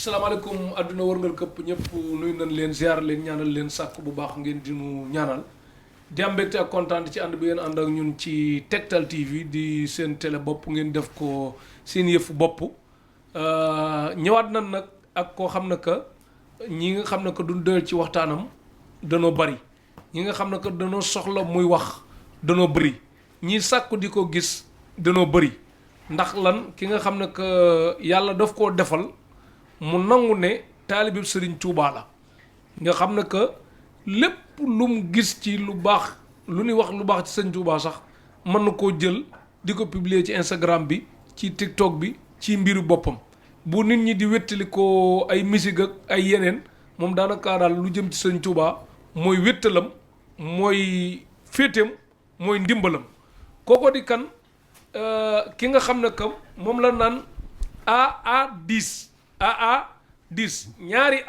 salaamaaleykum àdduna wërngal këpp ñëpp nuyu nañ leen ziar leen ñaanal leen sàkk bu baax ngeen di nu ñaanal di am mbégte ak kontaan ci ànd bi ngeen ànd ak ñun ci Tektal TV di seen télé bopp ngeen def ko seen yëfu bopp ñëwaat nañ nag ak koo xam ne que ñi nga xam ne que duñ doyal ci waxtaanam danoo bari ñi nga xam ne que danoo soxla muy wax danoo bëri ñi sàkku di ko gis danoo bëri ndax lan ki nga xam ne que yàlla daf koo defal mu nangu ne taalibe Sëriñ Tuubaa la nga xam ne que lépp lu mu gis ci lu baax lu ñuy wax lu baax ci Sëriñ Tuubaa sax mën na koo jël di ko publier ci Instagram bi ci TikTok bi ci mbiru boppam bu nit ñi di wéttali ko ay musique ak ay yeneen moom daanaka daal lu jëm ci Sëriñ Tuubaa mooy wéttalam mooy féeteem mooy ndimbalam kooko di kan ki nga xam ne que moom la naan AA10 AA10 ñaari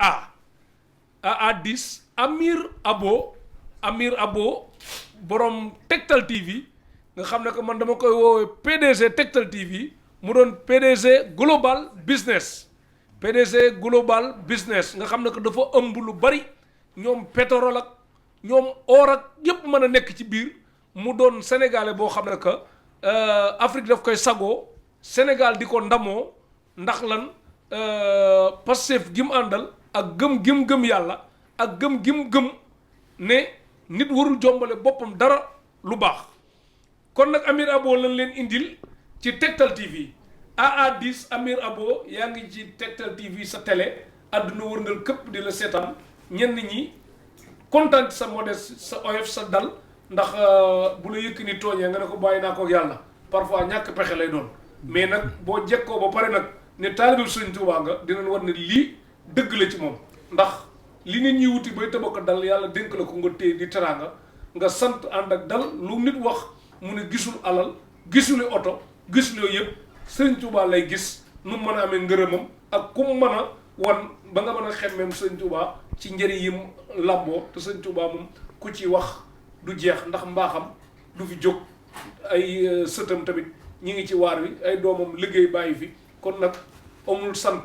AA10 Amir Abo borom Tektal TV nga xam ne que man dama koy woowee PDG Tektal TV mu doon PDG Global Business nga xam ne que dafa ëmb lu bari ñoom pétrole ak ñoom or ak yépp mën a nekk ci biir mu doon sénégalais boo xam ne que Afrique daf koy sagoo Sénégal di ko ndamoo ndax lan Pastef gi mu àndal ak gëm yàlla ak gëm ne nit warul jombale boppam dara lu baax kon nag Amir Abo lañ leen indil ci Tektal TV AA10 Amir Abo yaa ngi ci Tektal TV sa télé àdduna wërngal këpp di la seetaan ñenn ñi kontaan ci sa modeste sa oyof sa dal ndax bu la yëkk ni tooñee nga ne ko bàyyi naa ko yàlla parfois ñàkk pexe lay doon mais nag boo jekkoo ba pare nag ne taalibe Sëriñ Tuubaa nga dinañ war ne lii dëgg la ci moom ndax li nit ñi wuti bay tëba ko dal yàlla dénk la ko nga téye di teraanga nga sant ànd ak dal lu nit wax mu ne gisul alal gisuli oto gisul yooyu yëpp Sëriñ Tuubaa lay gis nu mën a amee ngërëmam ak ku mu mën a wan ba nga mën a xemmeem Sëriñ Tuubaa ci njëriñ yim làmboo te Sëriñ Tuubaa moom ku ci wax du jeex ndax mbaaxam du fi jóg ay sëtam tamit ñi ngi ci waar wi ay doomam liggéey bàyyi fi kon nag amul sant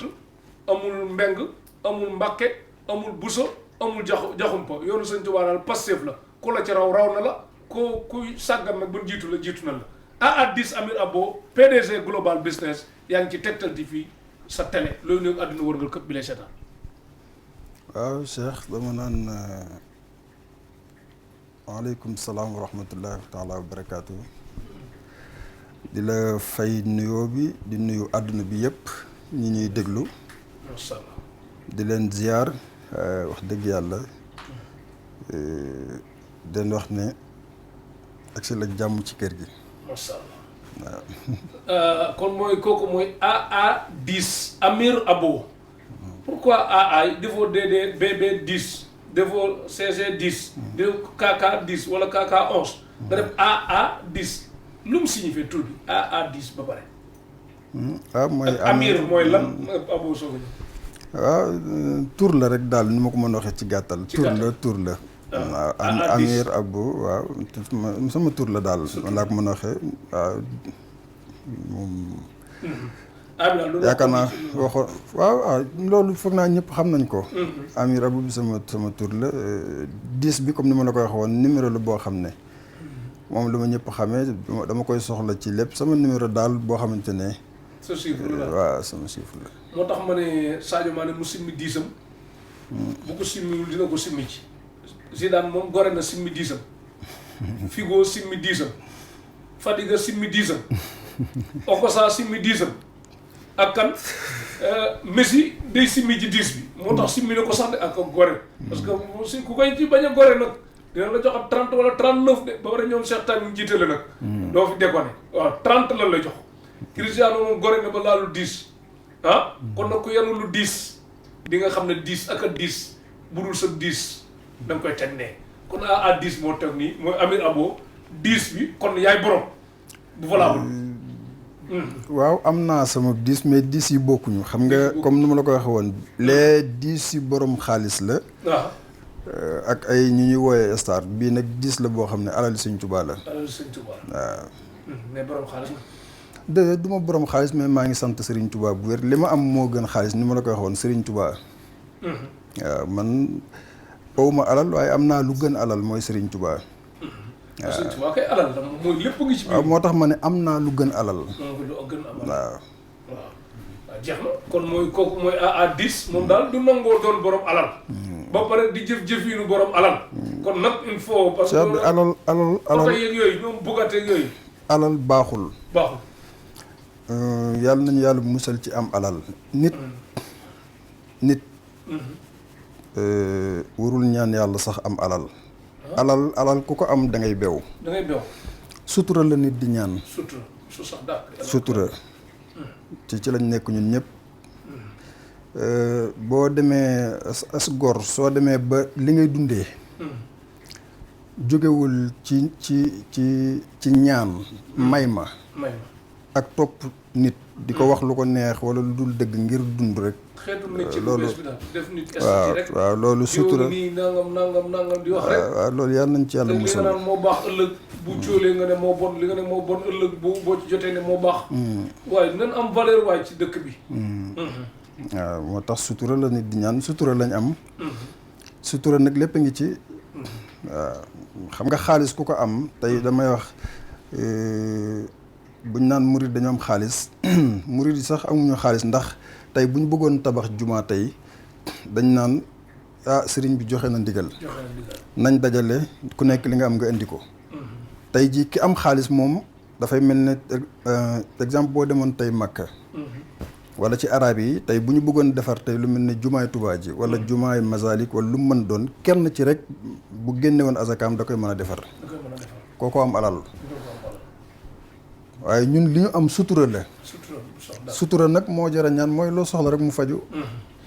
amul mbeng amul mbàkke amul buso amul jaxumpa yoonu Sëriñ Tuubaa daal Pastef la ku la ci raw na la ko kuy sàggan nag ba jiitu na la AA10 Amir Abo PDG Global Business yaa ngi ci Tektal TV sa télé loolu néegu àdduna wërngal këpp bi lay seetaan. waaw Cheikh dama naan waaleykum salaam wa rahmatullahi taala wa barakaatu. di la fay nuyoo bi di nuyu àdduna bi yëpp ñi ñuy déglu. macha allah di leen ziar wax dëgg yàlla den wax ne agsi la jàmm ci kër gi. macha allah waaw. kon kooku mooy AA10 Amir Abo. pourquoi AA defoo DD BB10 defoo CC10. defoo KK10 wala KK11. nga def AA10 lu mu signifie tur bi AA10 ba pare. mooy Amir mooy lan Abo soo ko waaw tur la rek daal ni ma ko mën a waxee ci gàttal. tur la. waaw Amir Abo waaw sama tur la daal laa ko mën a waxee waaw moom. yaakaar naa waxoon waaw loolu foog naa ñëpp xam nañ ko. Amir Abo bi sama tur la 10 bi comme ni ma la ko waxee woon numéro la boo xam ne moom la ma ñëpp xamee dama koy soxla ci lépp sama numéro daal boo xamante ne. sa chiffre la waaw sama chiffre la. moo tax ma ne Sadio Mané mu simmi 10am. bu ko simmiwul dina ko simmi ci. Zidane moom gore na simmi 10am. Figo simmi 10am. Fadiga simmi 10am. Okosa simmi 10am. ak kan Messi day simmi ci 10 bi. moo tax simmi na ko sax de ak gore. parce que si ku koy ci bañ a gore nag dina la jox ab 30 wala 39 de ba pare ñoom Cheikh Tall jiitale nag. doo fi déconné waaw 30 lan la jox. Cristiano moom gore na ba laalu 10 kon nag ku yenu lu 10 di nga xam ne 10 ak a 10 bu dul sa 10 da nga koy teg ne kon AA10 moo teg nii mooy Amir Abo 10 bi kon yaay borom bu valable. waaw am naa sama 10 mais 10 yi bokkuñu xam nga comme ni ma la ko waxee woon les 10 yi borom xaalis la. waaw. ak ay ñu ñuy wooyee star bii nag 10 la boo xam ne alal Sëriñ Tuubaa la. alal Sëriñ Tuubaa waaw. mais borom xaalis la. du ma borom xaalis mais maa ngi sant Serigne Touba bu wér li ma am moo gën xaalis ni ma la koy waxoon Serigne Touba. waaw man awma alal waaye am naa lu gën alal mooy Serigne Touba. waaw Serigne Touba kay alal la mooy lépp ngi ci biir. waaw moo tax ma ne am naa lu gën alal. waaw. jeex na kon mooy kooku mooy à 10 moom daal du nangoo doon borom alal. ba pare di jëf-jëfiinu borom alal. kon nag il faut. parce que alal yeeg yooyu ñoom bugateeg yooyu. alal baaxul. baaxul. yàlla nañu yàlla musal ci am alal. nit. warul ñaan yàlla sax am alal. alal ku ko am da ngay bew. da ngay bew. sutura la nit di ñaan. sutura su sax dàq. sutura. ci lañ nekk ñun ñëpp. boo demee as gor soo demee ba li ngay dundee. jógewul ci ñaan. may ma. ak topp nit. di ko wax lu ko neex wala lu dul dëgg ngir dund rek. loolu def nit rek. waaw loolu sutura nii nangam di wax rek. waaw loolu yàlla nañ ci yàlla musal. li nga naan moo baax ëllëg bu cóolee nga ne moo bon li nga ne moo bon ëllëg boo ci jotee ne moo baax. waaye nan am valeur waaye ci dëkk bi. waaw moo tax sutura la nit di ñaan sutura lañ am. sutura nag lépp a ngi ci. waaw xam nga xaalis ku ko am tey damay wax. buñ naan murid dañoo am xaalis murid yi sax amuñu xaalis ndax tey bu ñu bëggoon tabax jumaa tey dañ naan sëriñ bi joxe na ndigal nañ dajale ku nekk li nga am nga indi ko. tey jii ki am xaalis moom dafay mel ne exemple boo demoon tey Makka. wala ci arab yi tey bu ñu bëggoon defar tey lu mel ne jumaay Tuubaa ji wala jumaay Masalik wala lu mu mën doon kenn ci rek bu génne woon azakaam da koy mën a defar. kooko am alal. waaye ñun li ñu am sutura la. sutura nag moo jar a ñaan mooy loo soxla rek mu faju.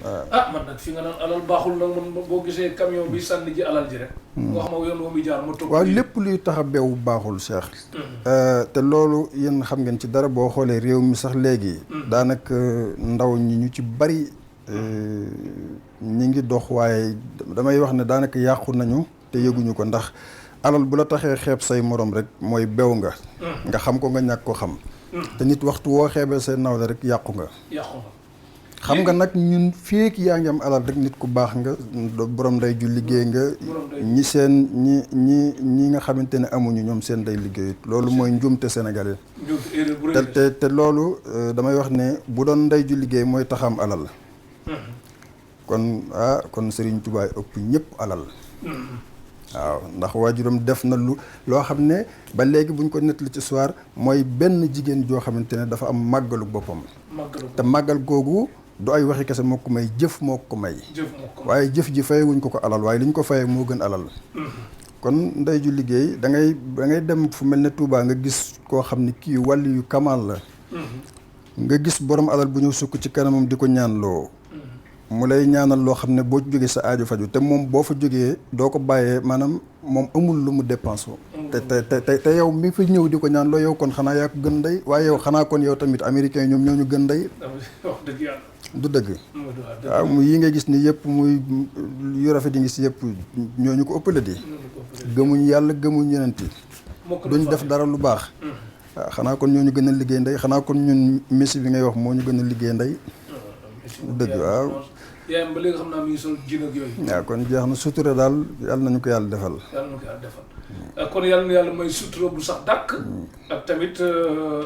waaw man nag fi nga naan alal baaxul nag man boo gisee camion bi sànni ji alal ji rek. wax ma yoon woo muy jaar ma topp. waaw lépp luy tax a beew baaxul Cheikh. te loolu yéen xam ngeen ci dara boo xoolee réew mi sax léegi. daanaka ndaw ñi ñu ci bari ñi ngi dox waaye damay wax ne daanaka yàqu nañu te yëguñu ko ndax. alal bu la taxee xeeb say morom rek mooy bew nga. nga xam ko nga ñàkk ko xam. te nit waxtu woo xeebee say nawle rek yàqu nga. xam nga nag ñun fii yaa ngi am alal rek nit ku baax nga borom ndey ju liggéey nga. ñi seen ñi nga xamante ne amuñu ñoom seen day liggéeyut loolu mooy njuumte sénégalais. te loolu damay wax ne bu doon ndey ju liggéey mooy taxam alal. kon Serigne Touba ëpp ñëpp alal. waaw ndax waajuram def na loo xam ne ba léegi buñ ko nettali ci soir mooy benn jigéen joo xamante ne dafa am màggalu boppam. te màggal googu du ay waxi kese moo ko may jëf moo ko may. waaye jëf ji fayewuñ ko alal waaye li ñu ko fayee moo gën alal. kon ndey ju liggéey da ngay dem fu mel ne Touba nga gis koo xam ne kii wàlli yu kamal la. nga gis borom alal bu ñëw sukk ci kanamam di ko ñaanloo. mu lay ñaanal loo xam ne boo jógee sa aajo faju te moom boo fa jógee doo ko bàyyee maanaam moom amul lu mu dépense te yow mi fi ñëw di ko ñaan loo yow kon xanaa yaa ko gën ndey waaye yow xanaa kon yow tamit américain ñoom ñoo ñu gën ndey. du dëgg. waaw mu yi nga gis ni yëpp muy yu rafet yi ngi si yëpp ñooñu ko ëppale di. gëmuñ yàlla gëmuñ yeneen yi duñ def dara lu baax. waaw xanaa kon ñoo ñu gën a liggéey ndey xanaa kon ñun messi bi ngay wax moo ñu gën a liggéey ndey. dëgg waaw. yaayam ba léegi xam naa mi ngi sol jin ak yooyu. waaw kon jeex na sutura daal yàlla nañu ko yàlla defal. kon yàlla na yàlla may sutura bu sax dàkk. ak tamit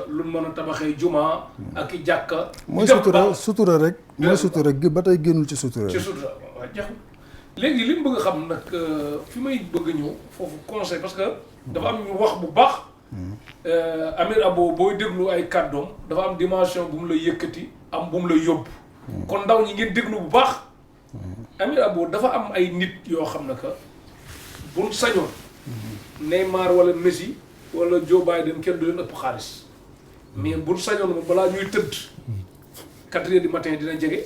lu mën a tabaxee juma. ak i jàkka. mooy sutura rek. mooy sutura gi ba tey génnul ci sutura. ci sutura waaw jeex na léegi li mu bëgg a xam nag fi may bëgg a ñëw foofu conseil parce que dafa am ñu wax bu baax. Amir Abo booy déglu ay kàddoom dafa am dimension bu mu lay yëkkati am bu mu lay yóbbu. kon ndaw ñi ngeen déglu bu baax. Amir Abo dafa am ay nit yoo xam ne que buñ sañoon. Neymar wala Messi wala Joe Biden kenn du leen ëpp xaalis. mais buñ sañoon moom balaa ñuy tëdd. 4 heures du matin dina jege.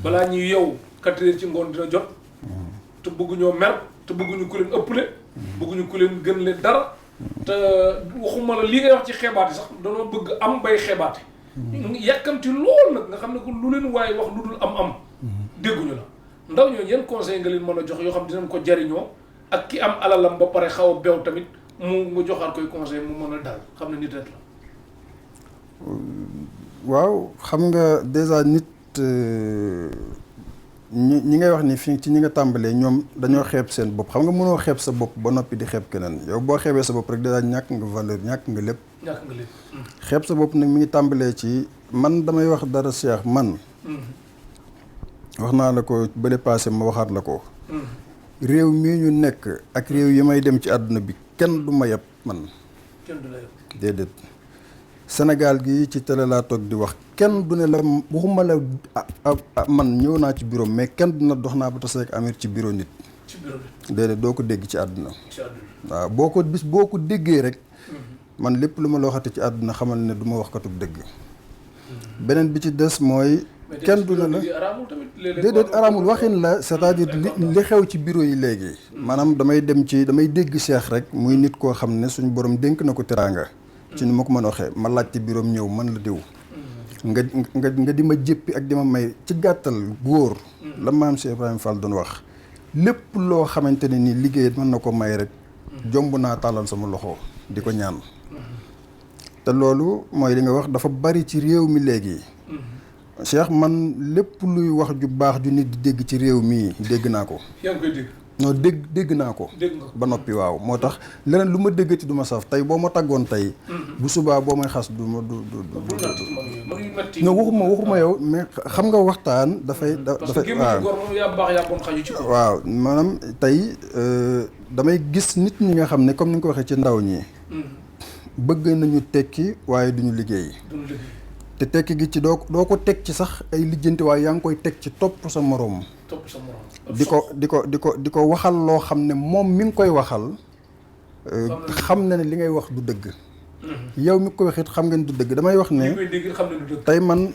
balaa ñuy yow 4 heures ci ngoon dina jot. te bëgguñoo mer te bëgguñu ku leen ëpple. bëgguñu ku leen gën leen dara. te waxuma la li ngay wax ci xeebaate sax danoo bëgg am bay xeebaate. yàkkamti lool nag nga xam ne ko lu leen waaye wax lu dul am dégguñu la ndaw ñooñu yenn conseil nga leen mën a jox yoo xam dinañ ko jariñoo ak ki am alalam ba pare xaw a beew tamit mu nga joxaat koy conseil mu mën a dal xam ne nit rek la. waaw xam nga déjà nit ñi ngay wax ni fii ci ñi nga tàmbalee ñoom dañoo xeeb seen bopp xam nga mënoo xeeb sa bopp ba noppi di xeeb keneen yow boo xeebee sa bopp rek déjà ñàkk nga valeur ñàkk nga lépp. xeeb sa bopp nag mi ngi tàmbalee ci man damay wax dara Cheikh man. wax naa la ko bële passé ma waxaat la ko. réew mii ñu nekk ak réew yi may dem ci àdduna bi kenn du ma yab man. kenn du la yab déedéet. Sénégal gi ci télé laa toog di wax kenn du ne la waxuma la man ñëw naa ci bureau mais kenn du na dox naa ba tase ak Amir ci bureau nit. ci bureau nit. déedéet doo ko dégg ci àdduna. ci àdduna. waaw boo ko déggee rek. man lépp lu ma la waxati ci àdduna xamal ne du ma wax katub dëgg. beneen bi ci des mooy. kenn du ne la déedéet araamul waxin la c'est-à-dire li xew ci bureau yi léegi. maanaam damay dégg Cheikh rek muy nit koo xam ne suñu borom dénk na ko teraanga. ci ni ma ko mën a waxee ma laajte bureau ñëw man la diw. nga di ma jéppi ak di ma may ci gàttal góor. la maam Cheikh Ibrahima Fall doon wax. lépp loo xamante ne ni liggéey mën na ko may rek. jomb naa tàllal sama loxo di ko ñaan. te loolu mooy li nga wax dafa bari ci réew mi léegi. Cheikh man lépp luy wax ju baax ju nit di dégg ci réew mii dégg naa ko. yaa ngi koy dégg. non dégg naa ko. ba noppi waaw moo tax leneen lu ma déggati du ma saf tey boo ma tàggoon tey. bu subaa boo may xas du ma du. non waxuma yow mais xam nga waxtaan dafay. dafay waaw waaw maanaam tey damay gis nit ñi nga xam ne comme ni nga ko waxee ci ndaw ñi. bëgg nañu tekki waaye duñu liggéey. te tekki gi ci doo ko teg ci sax ay lijjanti waaye yaa ngi koy teg ci topp sa moroom. di ko waxal loo xam ne moom mi ngi koy waxal. xam na ne li ngay wax du dëgg. yow mi koy wax it xam nga ne du dëgg damay wax ne. tey man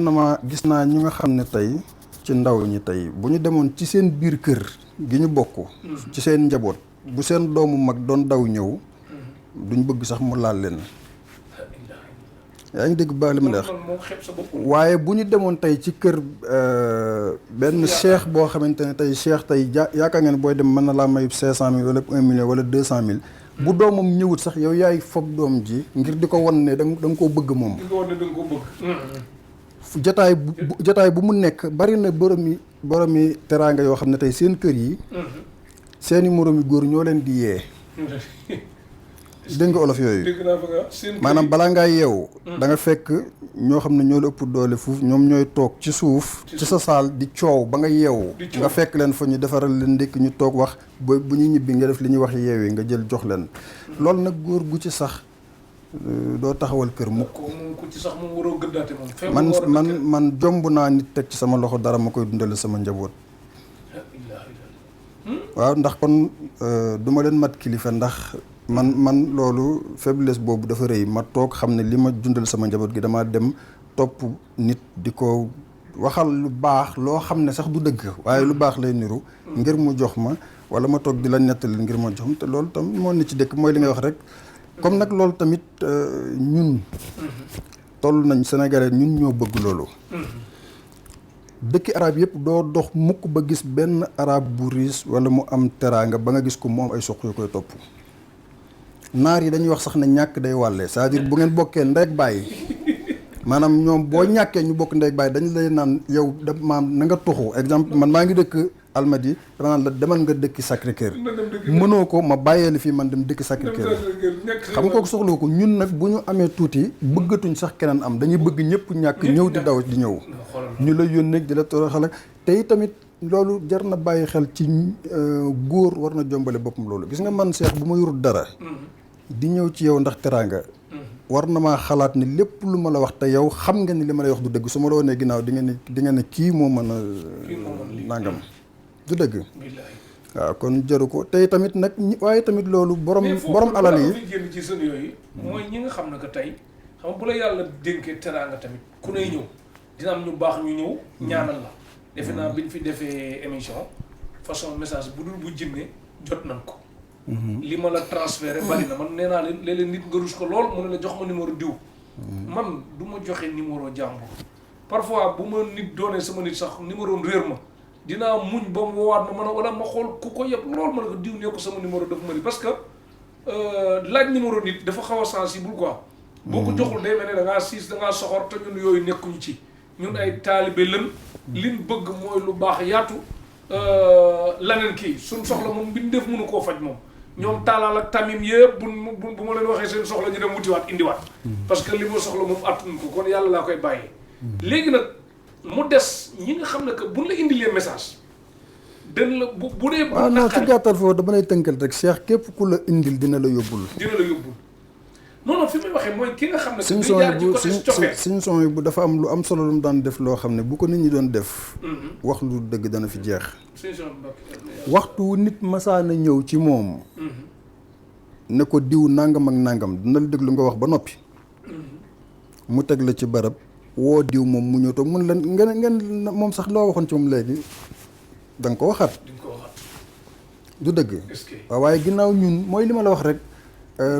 na ma gis naa ñi nga xam ne tey ci ndaw ñi tey bu ñu demoon ci seen biir kër gi ñu bokk. ci seen njaboot bu seen doomu mag doon daw ñëw. duñ bëgg sax mu laal leen. yaa ngi dégg baax li ma wax waaye bu ñu demoon tey ci kër benn cheikh boo xamante ne tey cheikh tey yaakaar ngeen booy dem mën na laa may 500,000 wala 1 million wala 200,000. bu doomam ñëwut sax yow yaay fob doom ji ngir di ko wan ne da nga koo bëgg moom. di ko wan ne da nga koo bëgg. jotaay bu mu nekk bari na boromi teraanga yoo xam ne tey seen kër yi. seeni moroomi góor ñoo leen di yee. dégg nga olof yooyu maanaam balaa ngaa yeewu da nga fekk ñoo xam ne ñoo la ëpp doole fuuf ñoom ñooy toog ci suuf ci sa saal di coow ba nga yeewu nga fekk leen fa ñu defaral leen ndékk ñu toog wax ba bu ñuy ñibbi nga def li ñuy wax yeewi nga jël jox leen loolu nag góor gu ci sax doo taxawal kër mukk man jomb naa nit teg ci sama loxo dara ma koy dundale sama njaboot waaw ndax kon du ma leen mat kilifa ndax man loolu faiblesse boobu dafa rëy ma toog xam ne li ma dundal sama njaboot gi damaa dem topp nit di ko waxal lu baax loo xam ne sax du dëgg waaye lu baax lay niru ngir mu jox ma wala ma toog di la nettali ngir ma jox ma te loolu tam moo ne ci dëkk mooy li ngay wax rek comme nag loolu tamit ñun toll nañ Sénégalais ñun ñoo bëgg loolu dëkki arab yëpp doo dox mukk ba gis benn arab bu riis wala mu am teraanga ba nga gis ko mu am ay soq yu koy topp naar yi dañuy wax sax ne ñàkk day wàlle c'est-à-dire bu ngeen bokkee ndey ak bàyyi maanaam ñoom boo ñàkkee ñu bokk ndey ak bàyyi dañ lay naan yow da maam na nga tuxu exemple man maa ngi dëkk Almadi dama naan la demal nga dëkki Sacré-Cœur mënoo ko ma bàyyee li fii man dem dëkki Sacré-Cœur xam nga kooku soxloo ko ñun nag bu ñu amee tuuti bëggatuñ sax keneen am dañuy bëgg ñëpp ñàkk ñëw di daw di ñëw ñu la yónnee di la toroxal tey tamit loolu jar na bàyyi xel ci góor war na jombale boppam loolu gis nga man Cheikh bu ma yorut dara di ñëw ci yow ndax teraanga war na maa xalaat ni lépp lu ma la wax te yow xam nga ni li ma lay wax du dëgg su ma la wanee ginnaaw di nga ne kii moo mën a nangam du dëgg waaw kon jaru ko tey tamit nag waaye tamit loolu borom alal yi génn ci sën yooyu mooy ñi nga xam ne que tey xam nga bu la yàlla dénkee teraanga tamit ku ney ñëw dina am ñu baax ñu ñëw ñaanal la defe naa bi ñu fi defee émission façon message bu dul bu jinne jot nañ ko li ma la transféré bari na man nee naa leen léeg-léeg nit nga rus ko lool mu ne la jox ma numéro diw man du ma joxe numéro jàmbur parfois bu ma nit doonee sama nit sax numéro réer ma dinaa muñ ba mu woowaat ma wala ma xool ku ko yëpp lool ma ne ko diw ne ko sama numéro dafa ma ni parce que laaj numéro nit dafa xaw a sensible quoi boo ko joxul day mel ne da ngaa siis da ngaa soxor te ñun yooyu nekkuñu ci ñun ay taalibe lën liñ bëgg mooy lu baax yaatu laneen kii suñ soxla moom mbindeef mënu koo faj moom ñoom taalaal ak tamim yëpp bu ma leen waxee seen soxla ñu dem wutiwaat indiwaat parce que li ma soxla moom attun ko kon yàlla laa koy bàyyee léegi nag mu des ñi nga xam ne que buñ la indilee message den la bu dee waaw non ci gàttal foofu dama lay tënkal rek Cheikh képp ku la indil dina la yóbbul non non fi may waxee mooy ki nga xam ne suñ son yi bu dafa am lu am solo lu mu daan def loo xam ne bu ko nit ñi doon def wax lu dëgg dana fi jeex waxtu nit masaana ñëw ci moom ne ko diw nangam ak nangam dina la déglu nga wax ba noppi mu teg la ci barab woo diw moom mu ñëw toog mun la ngeen moom sax loo waxoon ci moom léegi da nga ko waxaat du dëgg waaw waaye ginnaaw ñun mooy li ma la wax rek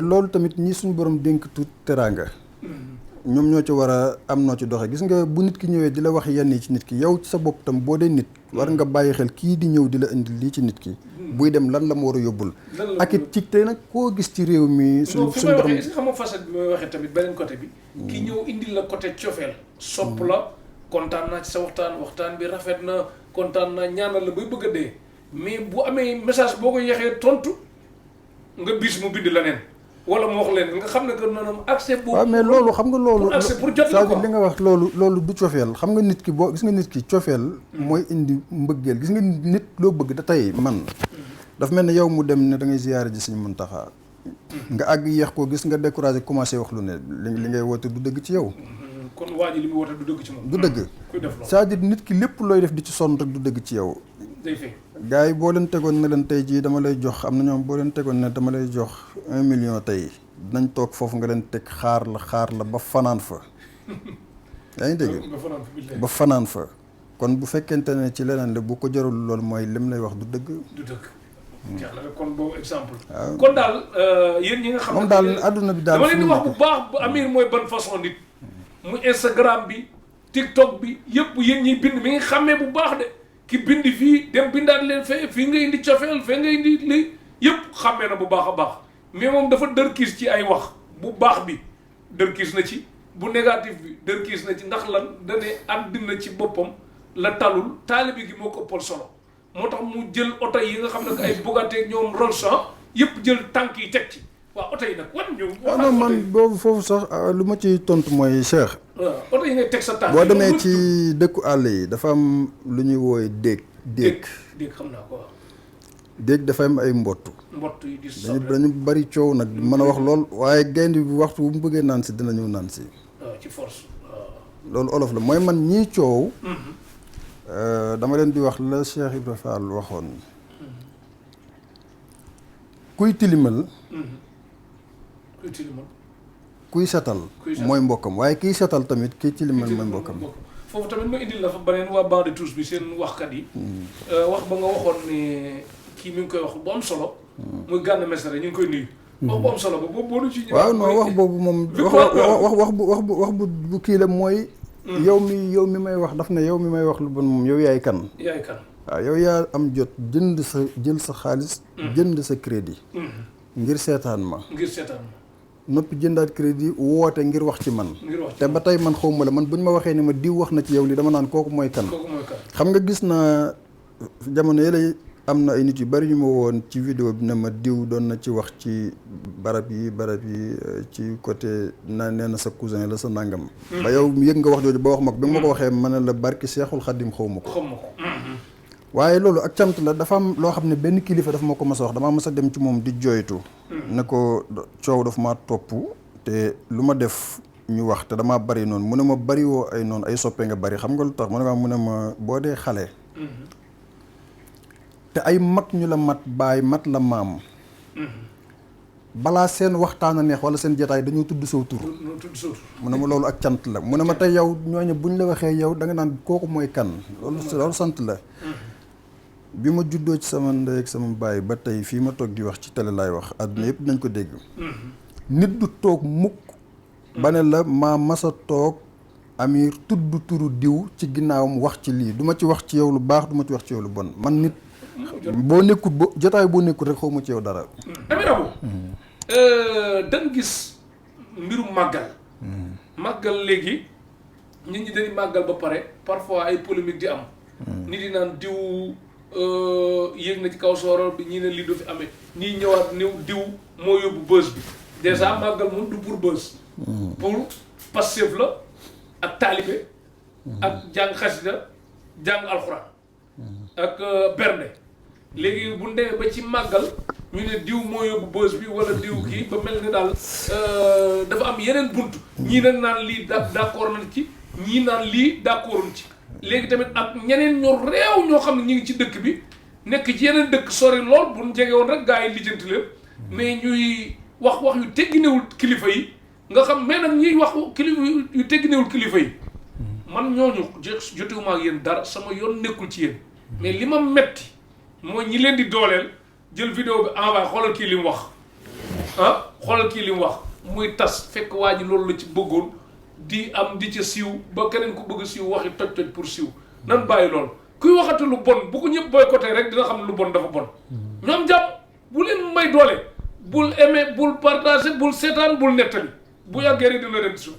loolu tamit ñi suñu borom dénk tuut teraanga ñoom ñoo ci war a am noo ci doxe gis nga bu nit ki ñëwee di la wax yenn yi ci nit ki yow ci sa bopp tam boo dee nit war nga bàyyi xel kii di ñëw di la indi lii ci nit ki buy dem lan la mu war a yóbbul ak it ci tey nag koo gis ci réew mi suñu borom est-ce que xam nga facette bi may waxee tamit beneen côté bi ki ñëw indi la côté cofeel sopp la kontaan naa ci sa waxtaan bi rafet na kontaan naa ñaanal la bay bëgg a dee mais bu amee message boo ko yexee tontu nga bis mu bind leneen wala mu wax leen nga xam ne que noonu accès boobu. waaw mais loolu xam nga loolu. accès pour jot la ko li nga wax loolu du cofeel xam nga nit ki boo gis nga nit ki cofeel mooy indi mbëggeel gis nga nit loo bëgg da tey man. dafa mel ne yow mu dem ne da ngay ziyaare ji Sëñ Muntaxa nga àgg yéex koo gis nga découragé commencé wax lu ne li ngay woote du dëgg ci yow. kon waa ji li muy woote du dëgg ci moom. du dëgg c'est-à-dire nit ki lépp looy def di ci sonn rek du dëgg ci yow. day fay. gars yi boo leen tegoon ne leen tey jii dama lay jox am na ñoom boo leen tegoon ne dama lay jox 1 million tey dinañ toog foofu nga leen teg xaar la ba fanaan fa. yaa ngi dégg ba fanaan fa kon bu fekkente ne ci leneen la bu ko jarul loolu mooy lim lay wax du dëgg. du dëgg. jeex na kon boobu exemple. kon daal yéen ñi nga xam ne moom daal adduna bi daal dama leen di wax bu baax bu Amir mooy ban façon nit. mu Instagram bi TikTok bi yëpp yéen ñiy bind mi ngi xàmmee bu baax de ki bind fii dem bindaat leen fii nga indi cofeel fee nga indi lii yëpp xàmmee na bu baax a baax mais moom dafa dërkiis ci ay wax bu baax bi dërkiis na ci bu négatif bi dërkiis na ci ndax lan dane àddina ci boppam la talul taalibe gi moo ko ëppal solo moo tax mu jël oto yi nga xam ne ay Bugatti ñoom Rolls-Royce yëpp jël tànk yi teg ci waaw oto yi nag wan ñu. non man boobu foofu sax lu ma ci tontu mooy Cheikh. waaw oto yi ngay teg sa tànk. boo demee ci dëkku àll yi dafa am lu ñuy wooye déeg. déeg xam naa ko waaw. déeg dafa am ay mbott. mbott yi di dañu bari coow nag mën a wax lool waaye gaynde bi waxtu bu mu bëggee naan si dina ñëw naan si. waaw ci force waaw. loolu olof la mooy man ñii coow. dama leen di wax la Cheikh Ibrahima Fall waxoon. kuy tilimal. kuy setal mooy mbokkam waaye kiy setal tamit kiy tilimal mooy mbokkam. foofu tamit ma indil la fa beneen waa bande de touche bi seen waxkat yi. wax ba nga waxoon ne kii mi ngi koy wax bu am solo. muy Gana Messere ñu ngi koy nuyu. wax bu am solo ba boobu boo du ci. waaw non wax boobu moom. wax bu kii la mooy. yow mi may wax daf ne yow mi may wax lu bon moom yow yaay kan. yaay kan. waaw yow yaa am jot jël sa xaalis. jënd sa crédit. ngir seetaan ma. noppi jëndaat crédit woote ngir wax ci man. te ba tey man xawma la man bu ñu ma waxee ni ma diw wax na ci yow li dama naan kooku mooy kan. xam nga gis naa jamono yële am na ay nit yu bari ñu ma woon ci vidéo bi ne ma diw doon na ci wax ci barab yi ci côté nee na sa cousin la sa nangam. ba yow yëg nga wax jooju ba wax ma ko bi ma ko waxee ma ne la barki Seexul Xadim xawma ko. waaye loolu ak cant la dafa am loo xam ne benn kilifa dafa ma ko mas a wax damaa mas a dem ci moom di jooytu ne ko coow dafa ma topp te lu ma def ñu wax te damaa bari noonu mu ne ma bari woo ay noonu ay soppe nga bari xam nga lu tax mu ne ma boo dee xale te ay mag ñu la mat baay mat la maam balaa seen waxtaan a neex wala seen jotaay dañoo tudd saw tur mu ne ma loolu ak cant la mu ne ma tey yow ñooñu buñ la waxee yow da nga naan kooku mooy kan loolu sant la bi ma juddoo ci sama ndey ak sama baay ba tey fii ma toog di wax ci télé laay wax àdduna yëpp nañ ko dégg nit du toog mukk ba ne la maa masa toog Amir tudd turu diw ci ginnaawam wax ci lii du ma ci wax ci yow lu baax du ma ci wax ci yow lu bon man nit boo nekkut ba jotaay boo nekkut rek xaw ma ci yow dara Amir Abou dañ gis mbirum màggal. màggal léegi nit ñi dañuy màggal ba pare parfois ay polémique di am. nit yi naan diw yéeg na ci kaw sooroor bi ñii ne lii du fi amee ñii ñëwaat ni diw moo yóbbu bës bi dèjà màggal moom du pour bës. pour Pastef la ak taalibe ak jàng xasida jàng alxuraan ak bernde léegi bu ndemee ba ci màggal ñu ne diw moo yóbbu bës bi wala diw kii ba mel ni daal dafa am yeneen bunt ñii nag naan lii d'accord nañ ci ñii naan lii d'accorduñ ci léegi tamit ak ñeneen ñoo réew ñoo xam ne ñu ngi ci dëkk bi nekk ci yeneen dëkk sori lool bu ñu jege woon rek gaa yi lijjanti leen mais ñuy wax yu tegginewul kilifa yi nga xam mais nag ñuy wax kilifa yu tegginewul kilifa yi man ñooñu jotewuma ak yéen dara sama yoon nekkul ci yéen mais li ma metti mooy ñi leen di dooleel jël vidéo bi envoyé xoolal kii li mu wax xoolal kii li mu wax muy tas fekk waa ji loolu la ci bëggoon di am di ca siiw ba keneen ku bëgg siiw waxi toj pour siiw nan bàyyi loolu kuy waxati lu bon bu ko ñëpp boycotté rek dina xam ne lu bon dafa bon ñoom jàpp bu leen may doole bul aimé bul partagé bul seetaan bul nettali bu yàggee rek dina leen suuf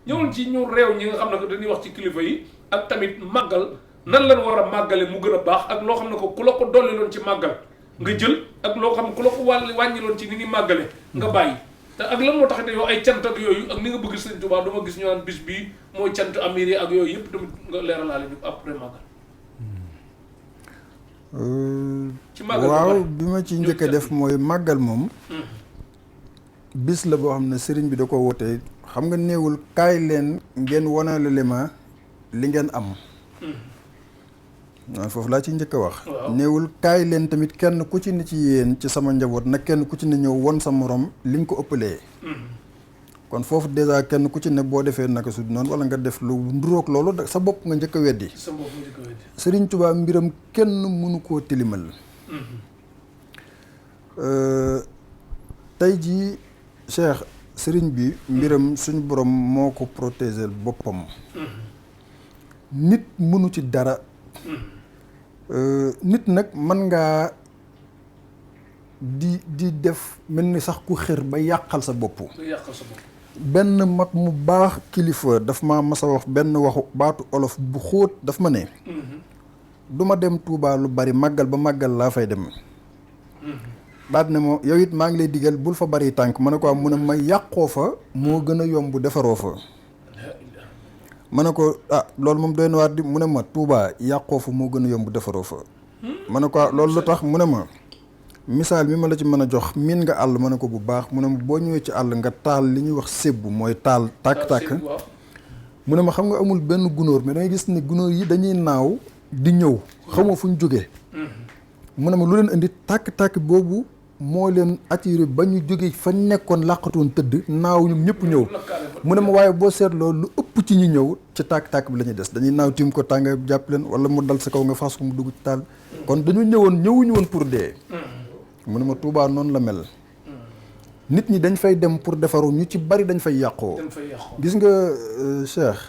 ñëwul ci ñu réew ñi nga xam ne ko dañuy wax ci kilifa yi ak tamit màggal nan lañ war a màggale mu gën a baax ak loo xam ne ko ku la ko dolli loon ci màggal nga jël ak loo xam ne ku la ko wàññi loon ci ni ni màggale nga bàyyi te ak lan moo tax ne yow ay cant ak yooyu ak ni nga bëgg Sëriñ Tuubaa dama gis ñu naan bis bii mooy cant amir yi ak yooyu yëpp tamit nga leeralaale ñu après màggal ci màggal waaw bi ma ci njëkk a def mooy màggal moom bis la boo xam ne sëriñ bi da ko wootee xam nga néewul kaay leen ngeen wanale le ma li ngeen am waaw foofu laa ci njëkk a wax néewul kaay leen tamit kenn ku ci ne ci yéen ci sama njaboot nag kenn ku ci ne ñëw won sa morom li nga ko ëppalee kon foofu dèjà kenn ku ci ne boo defee naka su noonu wala nga def lu nduróog loolu sa bopp nga njëkk a weddi Sëriñ Tuubaa mbiram kenn mënu koo tilimal tey jii Cheikh sëriñ bi mbiram suñu borom moo ko protéger boppam nit mënu ci dara nit nag mën ngaa di def mel ni sax ku xër ba yàqal sa bopp benn mag mu baax kilifa daf ma mas a wax benn waxu baatu olof bu xóot daf ma ne du ma dem Tuubaa lu bari màggal ba màggal laa fay dem daal ne moo yow it maa ngi lay digal bul fa bari tànk ma ne ko mu ne ma yàqoo fa moo gën a yomb defaroo fa ma ne ko loolu moom doy na waar di mu ne ma Touba yàqoo fa moo gën a yomb defaroo fa ma ne ko loolu lu tax mu ne ma misaal mi ma la ci mën a jox miin nga àll ma ne ko bu baax mu ne ma boo ñëwee ci àll nga taal li ñuy wax sébbu mooy taal tàkk-tàkk mu ne ma xam nga amul benn gunóor mais dangay gis ne gunóor yi dañuy naaw di ñëw xamoo fu ñu jógee mu ne ma lu leen indi tàkk-tàkk boobu moo leen attiré ba ñu jógee fa nekkoon làqatoon tëdd naaw ñoom ñëpp ñëw mu ne ma waaye boo seetloo lu ëpp ci ñu ñëw ci tàkk-tàkk bi la ñuy des dañuy naaw tiim ko tànga jàpp leen wala mu dal sa kaw nga fas ko mu dugg ci taal kon dañu ñëwuñu woon pour dee mu ne ma Tuubaa noonu la mel nit ñi dañ fay dem pour defaru ñu ci bari dañ fay yàqoo gis nga Cheikh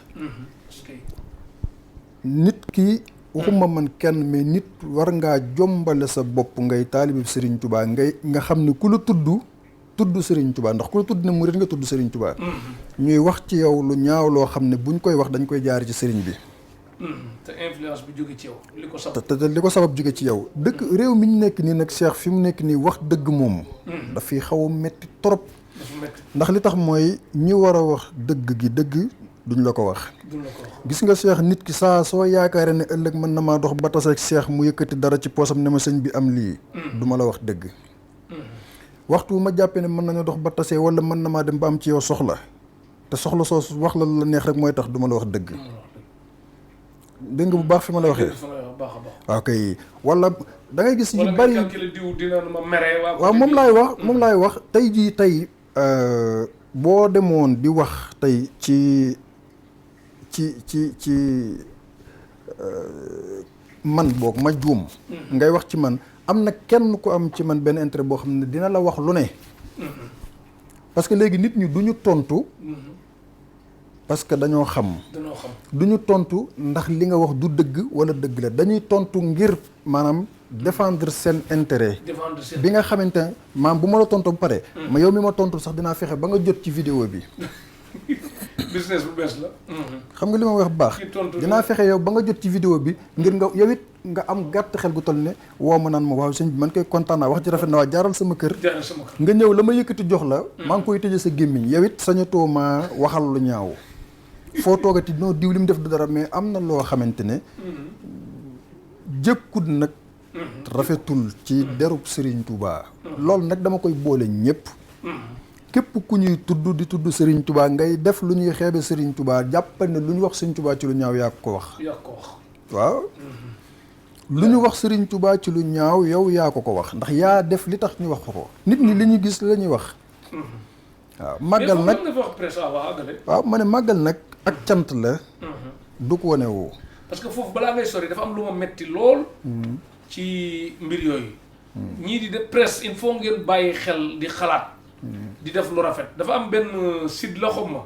nit ki waxuma man kenn mais nit war ngaa jombale sa bopp ngay taalibe Serigne Touba nga xam ne ku la tudd Serigne Touba ndax ku la tudd ne murid nga tudd Serigne Touba ñuy wax ci yow lu ñaaw loo xam ne buñ koy wax dañ koy jaar ci Serigne bi te influence bi jóge ci yow li ko sabab te li ko sabab jóge ci yow dëkk réew mi ñu nekk nii nag Cheikh fi mu nekk nii wax dëgg moom dafay xaw a metti trop ndax li tax mooy ñi war a wax dëgg gi dëgg duñ la ko wax gis nga Cheikh nit ki saa soo yaakaare ne ëllëg mën na maa dox ba tase ak Cheikh mu yëkkati dara ci poosam ne ma sëñ bi am lii du ma la wax dëgg waxtu ma jàppee ne mën nañu dox ba tase wala mën na maa dem ba am ci yow soxla te soxla soo wax la neex rek mooy tax du ma la wax dëgg dégg nga bu baax fi ma la waxee waaw kay wala da ngay gis yu bari waaw moom laay wax tey jii tey boo demoon di wax tey ci man boog ma juum ngay wax ci man am na kenn ku am ci man benn intérêt boo xam ne dina la wax lu ne parce que léegi nit ñi du ñu tontu parce que dañoo xam du ñu tontu ndax li nga wax du dëgg wala dëgg la dañuy tontu ngir maanaam défendre seen intérêt défendre seen bi nga xamante ne maam bu ma la tontu ba pare ma yow mi ma tontu sax dinaa fexe ba nga jot ci vidéo bi business bu bees la. xam nga li ma wax bu baax Ci tontu dinaa fexe yow ba nga jot ci vidéo bi ngir nga yow it nga am gàtt xel gu toll ne woo ma naan ma waaw sëñ bi man koy kontaan naa wax ci rafet na waa jaaral sama kër jaarale sama kër. nga ñëw la ma yëkkati jox la maa ngi koy tëje sa gémmiñ yow it sañatoo ma waxal lu ñaaw foo toogati noo diw li mu def du dara mais am na loo xamante ne jëkkut nag rafetul ci derub Serigne Touba loolu nag dama koy boole ñëpp képp ku ñuy tudd di tudd Serigne Touba ngay def lu ñuy xeebe Serigne Touba jàppal ne lu ñu wax Serigne Touba ci lu ñaaw yaa ko wax yaa ko wax. waaw lu ñu wax Serigne Touba ci lu ñaaw yow yaa ko wax ndax yaa def li tax ñu wax ko nit ñi li ñu gis la ñuy wax waaw màggal nag mais wax presse waa àggale. waaw ma ne màggal nag ak cant la du ko wane woo parce que foofu balaa ngay sori dafa am lu ma metti lool. ci mbir yooyu. ñii di def presse il faut ngeen bàyyi xel di xalaat. di def lu rafet dafa am benn site la xam ma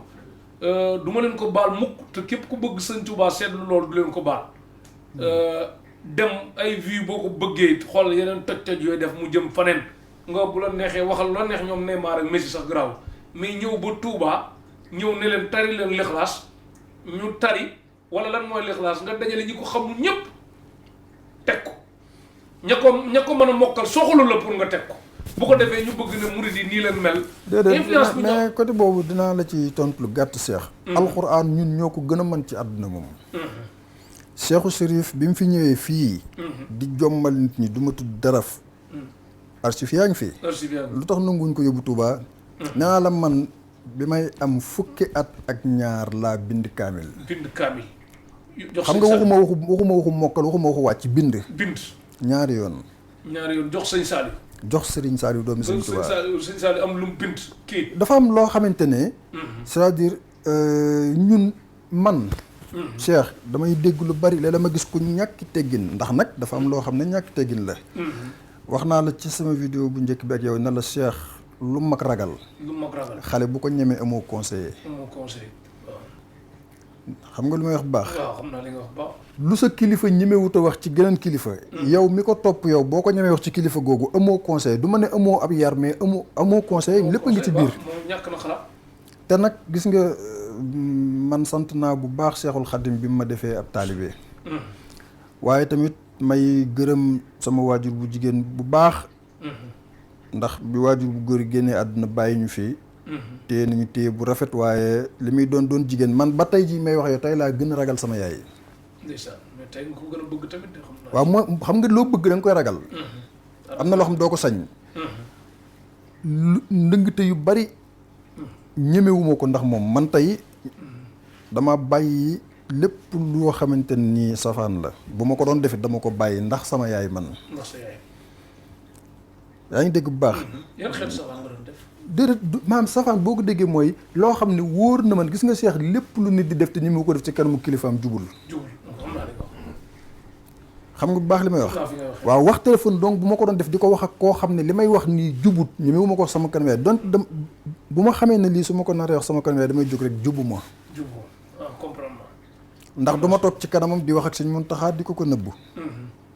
du ma leen ko baal mukk te képp ku bëgg Sëñ Tuubaa seetlu loolu du leen ko baal. dem ay vues boo ko bëggee xool yeneen toj-toj yooyu def mu jëm faneen nga bu la neexee waxal la neex ñoom Neymar ak Messi sax garaaw mais ñëw ba Touba ñëw ne leen tari leen lixlaas ñu tari wala lan mooy lixlaas nga dajale ñi ko xamul ñëpp teg ko ña ko mën a mokkal soxalu la pour nga teg ko bu ko defee ñu bëgg ne murid yi nii leen mel. déedéet mais côté boobu dinaa la ci tontu lu gàtt seex. alxuraan ñun ñoo ko gën a mën ci àdduna moom. Seexu Sërif bi mu fi ñëwee fii. di jommal nit ñi du ma tudd daraf. archive yaa ngi fi. lu tax nanguñ ko yóbbu Touba. naa la man bi may am fukki at ak ñaar laa bind kaamil. bind kaamil. xam nga waxuma waxu mokkal waxuma waxu wàcc bind. ñaari yoon. jox sëñ Saliou. jox Serigne Saliou doomi Serigne Touba sëñ Saliou am lu mu bind kii. dafa am loo xamante ne. c'est-à-dire ñun man. Cheikh damay dégg lu bari léeg dama gis ku ñàkki teggin ndax nag dafa am loo xam ne ñàkki teggin la. wax naa la ci sama vidéo bu njëkk bi ak yow ne la Cheikh lu mag ragal. xale bu ko ñemee amoo conseiller. xam nga lu may wax bu baax. waaw xam naa li nga wax baax. lu sa kilifa ñemewut a wax ci geneen kilifa. yow mi ko topp yow boo ko ñemee wax ci kilifa googu amoo conseil du ma ne amoo ab yar mais amoo conseil lépp a ngi ci biir. moom ñàkk na xalaat. te nag gis nga man sant naa bu baax Seexul Xadim bi mu ma defee ab taalibe. waaye tamit may gërëm sama waajur bu jigéen bu baax. ndax bi waajur bu góor génnee àdduna bàyyi ñu fii. téye nañu téye bu rafet waaye li muy doon jigéen man ba tey ji may wax yow tey laa gën a ragal sama yaay. ndeysaan mais tey nga ko gën a bëgg tamit xam naa. waaw moo xam nga loo bëgg da nga koy ragal. am na loo xam doo ko sañ. ndëngte yu bari ñemewuma ko ndax moom man tey dama bàyyi lépp loo xamante ni safaan la bu ma ko doon defit dama ko bàyyi ndax sama yaay man. ndax sa yaay. yaa ngi dégg bu baax. yan xeetu safaan nga doon def. déedéet maam safaan boo ko déggee mooy loo xam ne wóor na man gis nga Cheikh lépp lu nit di def te ni mu ko def ci kanamu kilifaam jubul. xam nga bu baax li may wax. waaw wax téléphone donc bu ma ko doon def di ko wax ak koo xam ne li may wax nii jubut ñi ma ko wax sama kanam yaay donc bu ma xamee ne lii su ma ko naree wax sama kanam yaay damay jóg rek jubu ma. ndax du ma toog ci kanamam di wax ak Sëñ Muntaxa di ko nëbbu.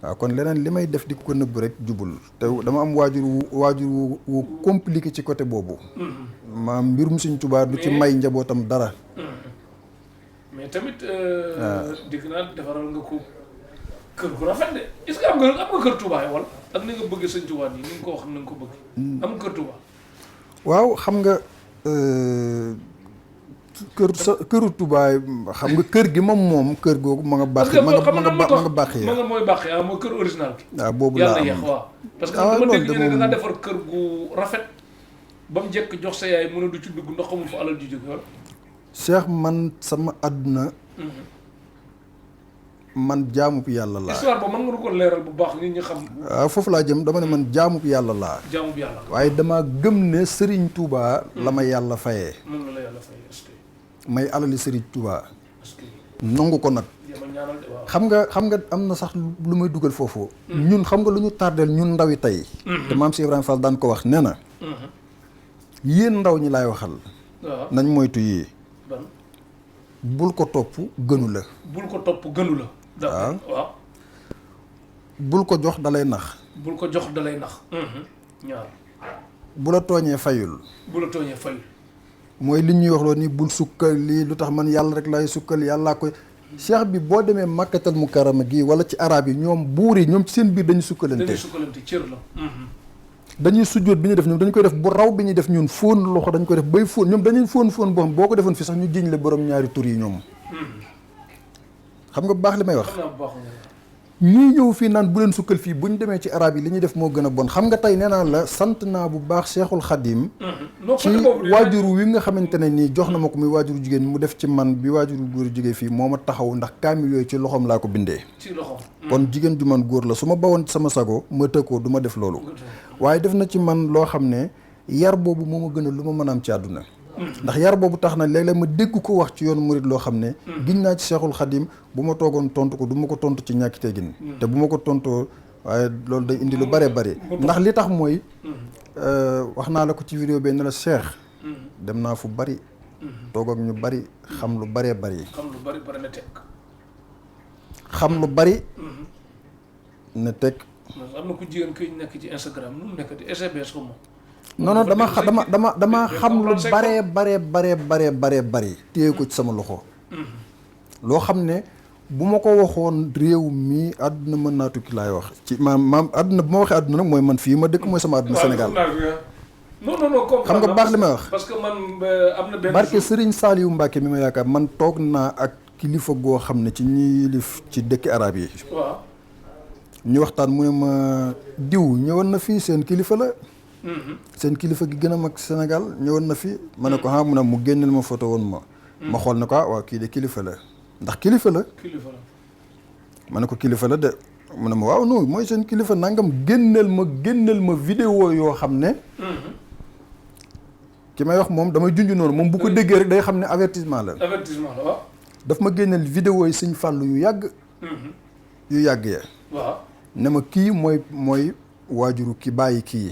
waaw kon leneen li may def di ko nëbbu rek jubul te dama am waajur wu compliqué ci côté boobu. maam mbirum Sëñ Tuubaa du ci may njabootam dara. mais tamit. dégg naa defaral nga ko kër gu rafet de est-ce que am nga kër Touba wala ak ni nga bëgg Sëñ Tuubaa nii ni nga ko wax ni nga ko bëgg. am nga kër Touba. waaw xam nga këru Touba xam nga kër gi moom kër googu ma nga baaxee. ma nga baaxee ma nga mooy baaxee mooy kër original bi. waaw boobu laa am waaw parce que dama dégg ñu ne da nga defar kër gu rafet ba mu njëkk jox sa yaay mën a du ci dugg ndax xamul fa alal ju jóge wala. Cheikh man sama àdduna. man jaamub yàlla laa. histoire ba mën nga ko leeral bu baax nit ñi xam. waaw foofu laa jëm dama ne man jaamub yàlla laa. jaamub yàlla. waaye dama gëm ne Serigne Touba. la ma yàlla fayee. moom la yàlla fayee est-ce que. may alali Serigne Touba. est-ce que. nangu ko nag. xam nga am na sax lu may dugal foofu. ñun xam nga lu ñu tardeel ñun ndawi tey. te maam si Ibrahima Fall daan ko wax nee na. yéen ndaw ñi laay waxal. nañ moytu yii. bul ko topp gënu la. bul ko topp gënu la. waaw bul ko jox dalay nax. bul ko jox dalay nax. ñaar. bu la tooñee fayul. bu la tooñee fayul. mooy li ñuy wax loolu ni bul sukkal lii lu tax man yàlla rek lay sukkal yàllaa koy. cheikh bi boo demee makkatal mukarrama gii wala ci arab yi ñoom buur yi ñoom ci seen biir dañuy sukkalante. dañuy sukkalante cër la. dañuy sujjóot bi ñuy def ñoom dañu koy def bu raw bi ñuy def ñun fóon loxo dañ koy def bay fóon ñoom dañuy fóon boo xam boo ko defoon fi sax ñu jiñ la borom ñaari tur yi ñoom. xam nga bu baax li may wax. ñii ñëw fii naan bu leen sukkal fii bu ñu demee ci arab yi li ñuy def moo gën a bon xam nga tey nee naa la sant naa bu baax Cheikhul Khadim ci waajur wi nga xamante ne nii jox na ma ko muy waajuru jigéen mu def ci man bi waajuru góor jógee fii moo ma taxaw ndax kaamil yooyu ci loxoom laa ko bindee. ci loxoom. kon jigéen ju man góor la su ma bawoon sama sago ma tëkkoo du ma def loolu. waaye def na ci man loo xam ne yar boobu moo ma gën a lu ma mën a am ci àdduna. ndax yar boobu tax na léeg-léeg ma dégg ko wax ci yoonu murid loo xam ne giñ naa ci Cheikhul Khadim bu ma toogoon tontu ko du ma ko tontu ci ñàkk teggin te bu ma ko tontoo waaye loolu day indi lu bare bare ndax li tax mooy wax naa la ko ci vidéo bi ne la Cheikh dem naa fu bari toog ak ñu bari xam lu baree bari na teg xam lu bari ne teg am na ku jigéen kuy nekk ci Instagram nu mu nekk di SBS ko moom non dama xam lu bare bari téye ko ci sama loxo loo xam ne bu ma ko waxoon réew mi àdduna mën naa tukki laay wax ci maam àdduna bu ma waxee àdduna nag mooy man fii ma dëkk mooy sama àdduna Sénégal non xam nga baax li may wax parce que man am na benn barke Serigne Saliou Mbacke mi ma yaakaar man toog naa ak kilifa goo xam ne ci ñi lif ci dëkki arab yi waaw ñu waxtaan mu ne ma diw ñëwoon na fii seen kilifa la seen kilifa gi gën a mag Sénégal ñëwoon na fi ma ne ko mu ne mu génneel ma photo woon ma xool ne ko waaw kii de kilifa la ndax kilifa la ma ne ko kilifa la de mu ne ma waaw non mooy seen kilifa nangam génneel ma vidéo yoo xam ne ki may wax moom damay junj noonu moom bu ko déggee rek day xam ne avertissement la waaw daf ma génneel vidéo yi Sëñ Fàllu yu yàgg ya waaw ne ma kii mooy waajuru ki bàyyi kii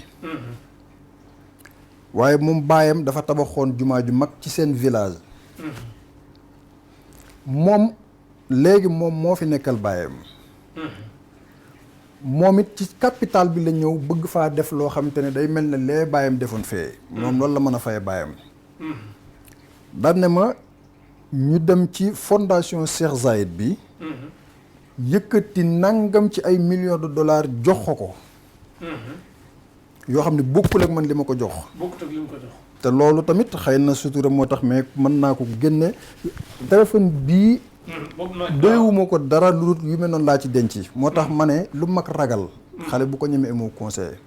waaye moom baayam dafa tabaxoon jumaa ju mag ci seen village moom léegi moom moo fi nekkal baayam moom it ci capital bi la ñëw bëgg faa def loo xamante ne day mel ne lee baayam defoon fee moom loolu la mën a faye baayam daan ne ma ñu dem ci fondation Cheikh Zayed bi yëkkati nangam ci ay millions de dollars jox ko yoo xam ne bokkul ak man li ma ko jox. bokkul ak li ma ko jox. te loolu tamit xëy na sutura moo tax mais mën naa ko génne téléphone bii. doyewuma ko dara lu yu mel noonu laa ci denc. moo tax ma ne lu mag ragal. xale bu ko ñemee moo conseillé.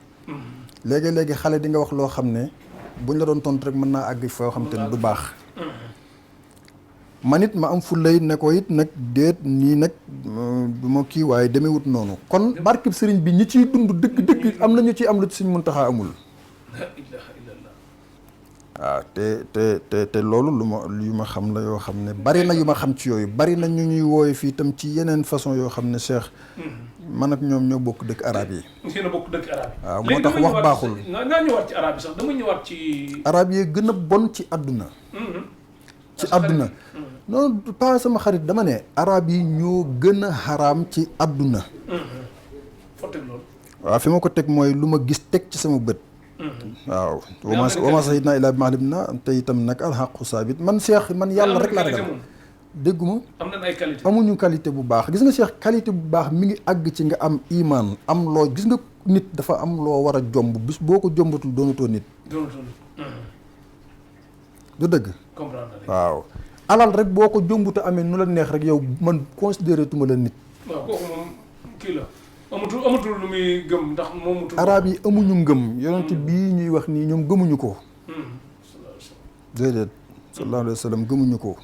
léegi xale di nga wax loo xam ne buñ la doon tontu rek mën naa àgg foo xam te ne du baax. man it ma am fulay ne ko it nag déet nii nag du ma kii waaye demewut noonu kon barkeb sëriñ bi ñi ciy dund dëgg am na ñu ciy am lu ci Sëriñ Muntaxa amul. waaw te loolu yu ma xam la yoo xam ne bari na yu ma xam ci yooyu bari na ñu ñuy wooye fii itam ci yeneen façon yoo xam ne Cheikh. man ak ñoom ñoo bokk dëkk arab yi. yéen a bokk dëkk arab yi. waaw moo tax wax baaxul naa ñëwaat ci arab yi sax dama ñëwaat ci. arab yi gën a bon ci àdduna. ci àdduna. non pas sama xarit dama ne arab yi ñoo gën a xaraam ci àdduna. foo teg loolu. waaw fi ma ko teg mooy lu ma gis teg ci sama bët. waaw wama sahidna illa bima alimna te itam nag alxaqu saabit man Cheikh man yàlla rek laa ragal dégguma am nañ ay qualité amuñu qualité bu baax gis nga Cheikh qualité bu baax mi ngi àgg ci nga am iman am loo gis nga nit dafa am loo war a jomb bis boo ko jombatul doonatoo nit du dëgg waaw alal rek boo ko jombuta amee nu la neex rek yow man considéré tuma la nit. waaw kooku moom kii la amatul lu muy gëm ndax moomu. arab yi amuñu ngëm. yonent bii ñuy wax nii ñoom gëmuñu ko. déedéet sallallahu alayhi wa sallam gëmuñu ko.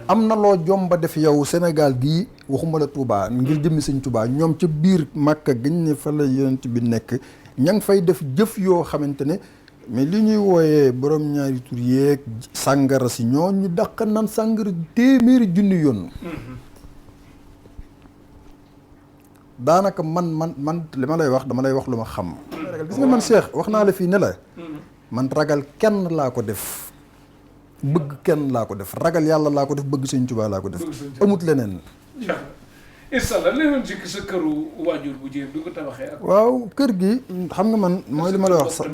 am na loo jomba def yow Sénégal gii waxuma la Touba ngir jëmmi Sëñ Touba ñoom ca biir Màkka gañ ne fa la yonent bi nekk ña ngi fay def jëf yoo xamante ne. mais li ñuy wooyee borom ñaari tur yeeg sàngara si ñoo ñu dàq naan sàngara téeméeri junni yoon. daanaka man li ma lay wax dama lay wax lu ma xam. gis nga man Cheikh wax naa la fii ne la. man ragal kenn laa ko def. bëgg kenn laa ko def ragal yàlla laa ko def bëgg Sëñ Tuubaa laa ko def. amut leneen. incha allah léegi ci sa këru waajur bu jigéen bi ko tabaxee ak. waaw kër gi xam nga man mooy li ma la wax sax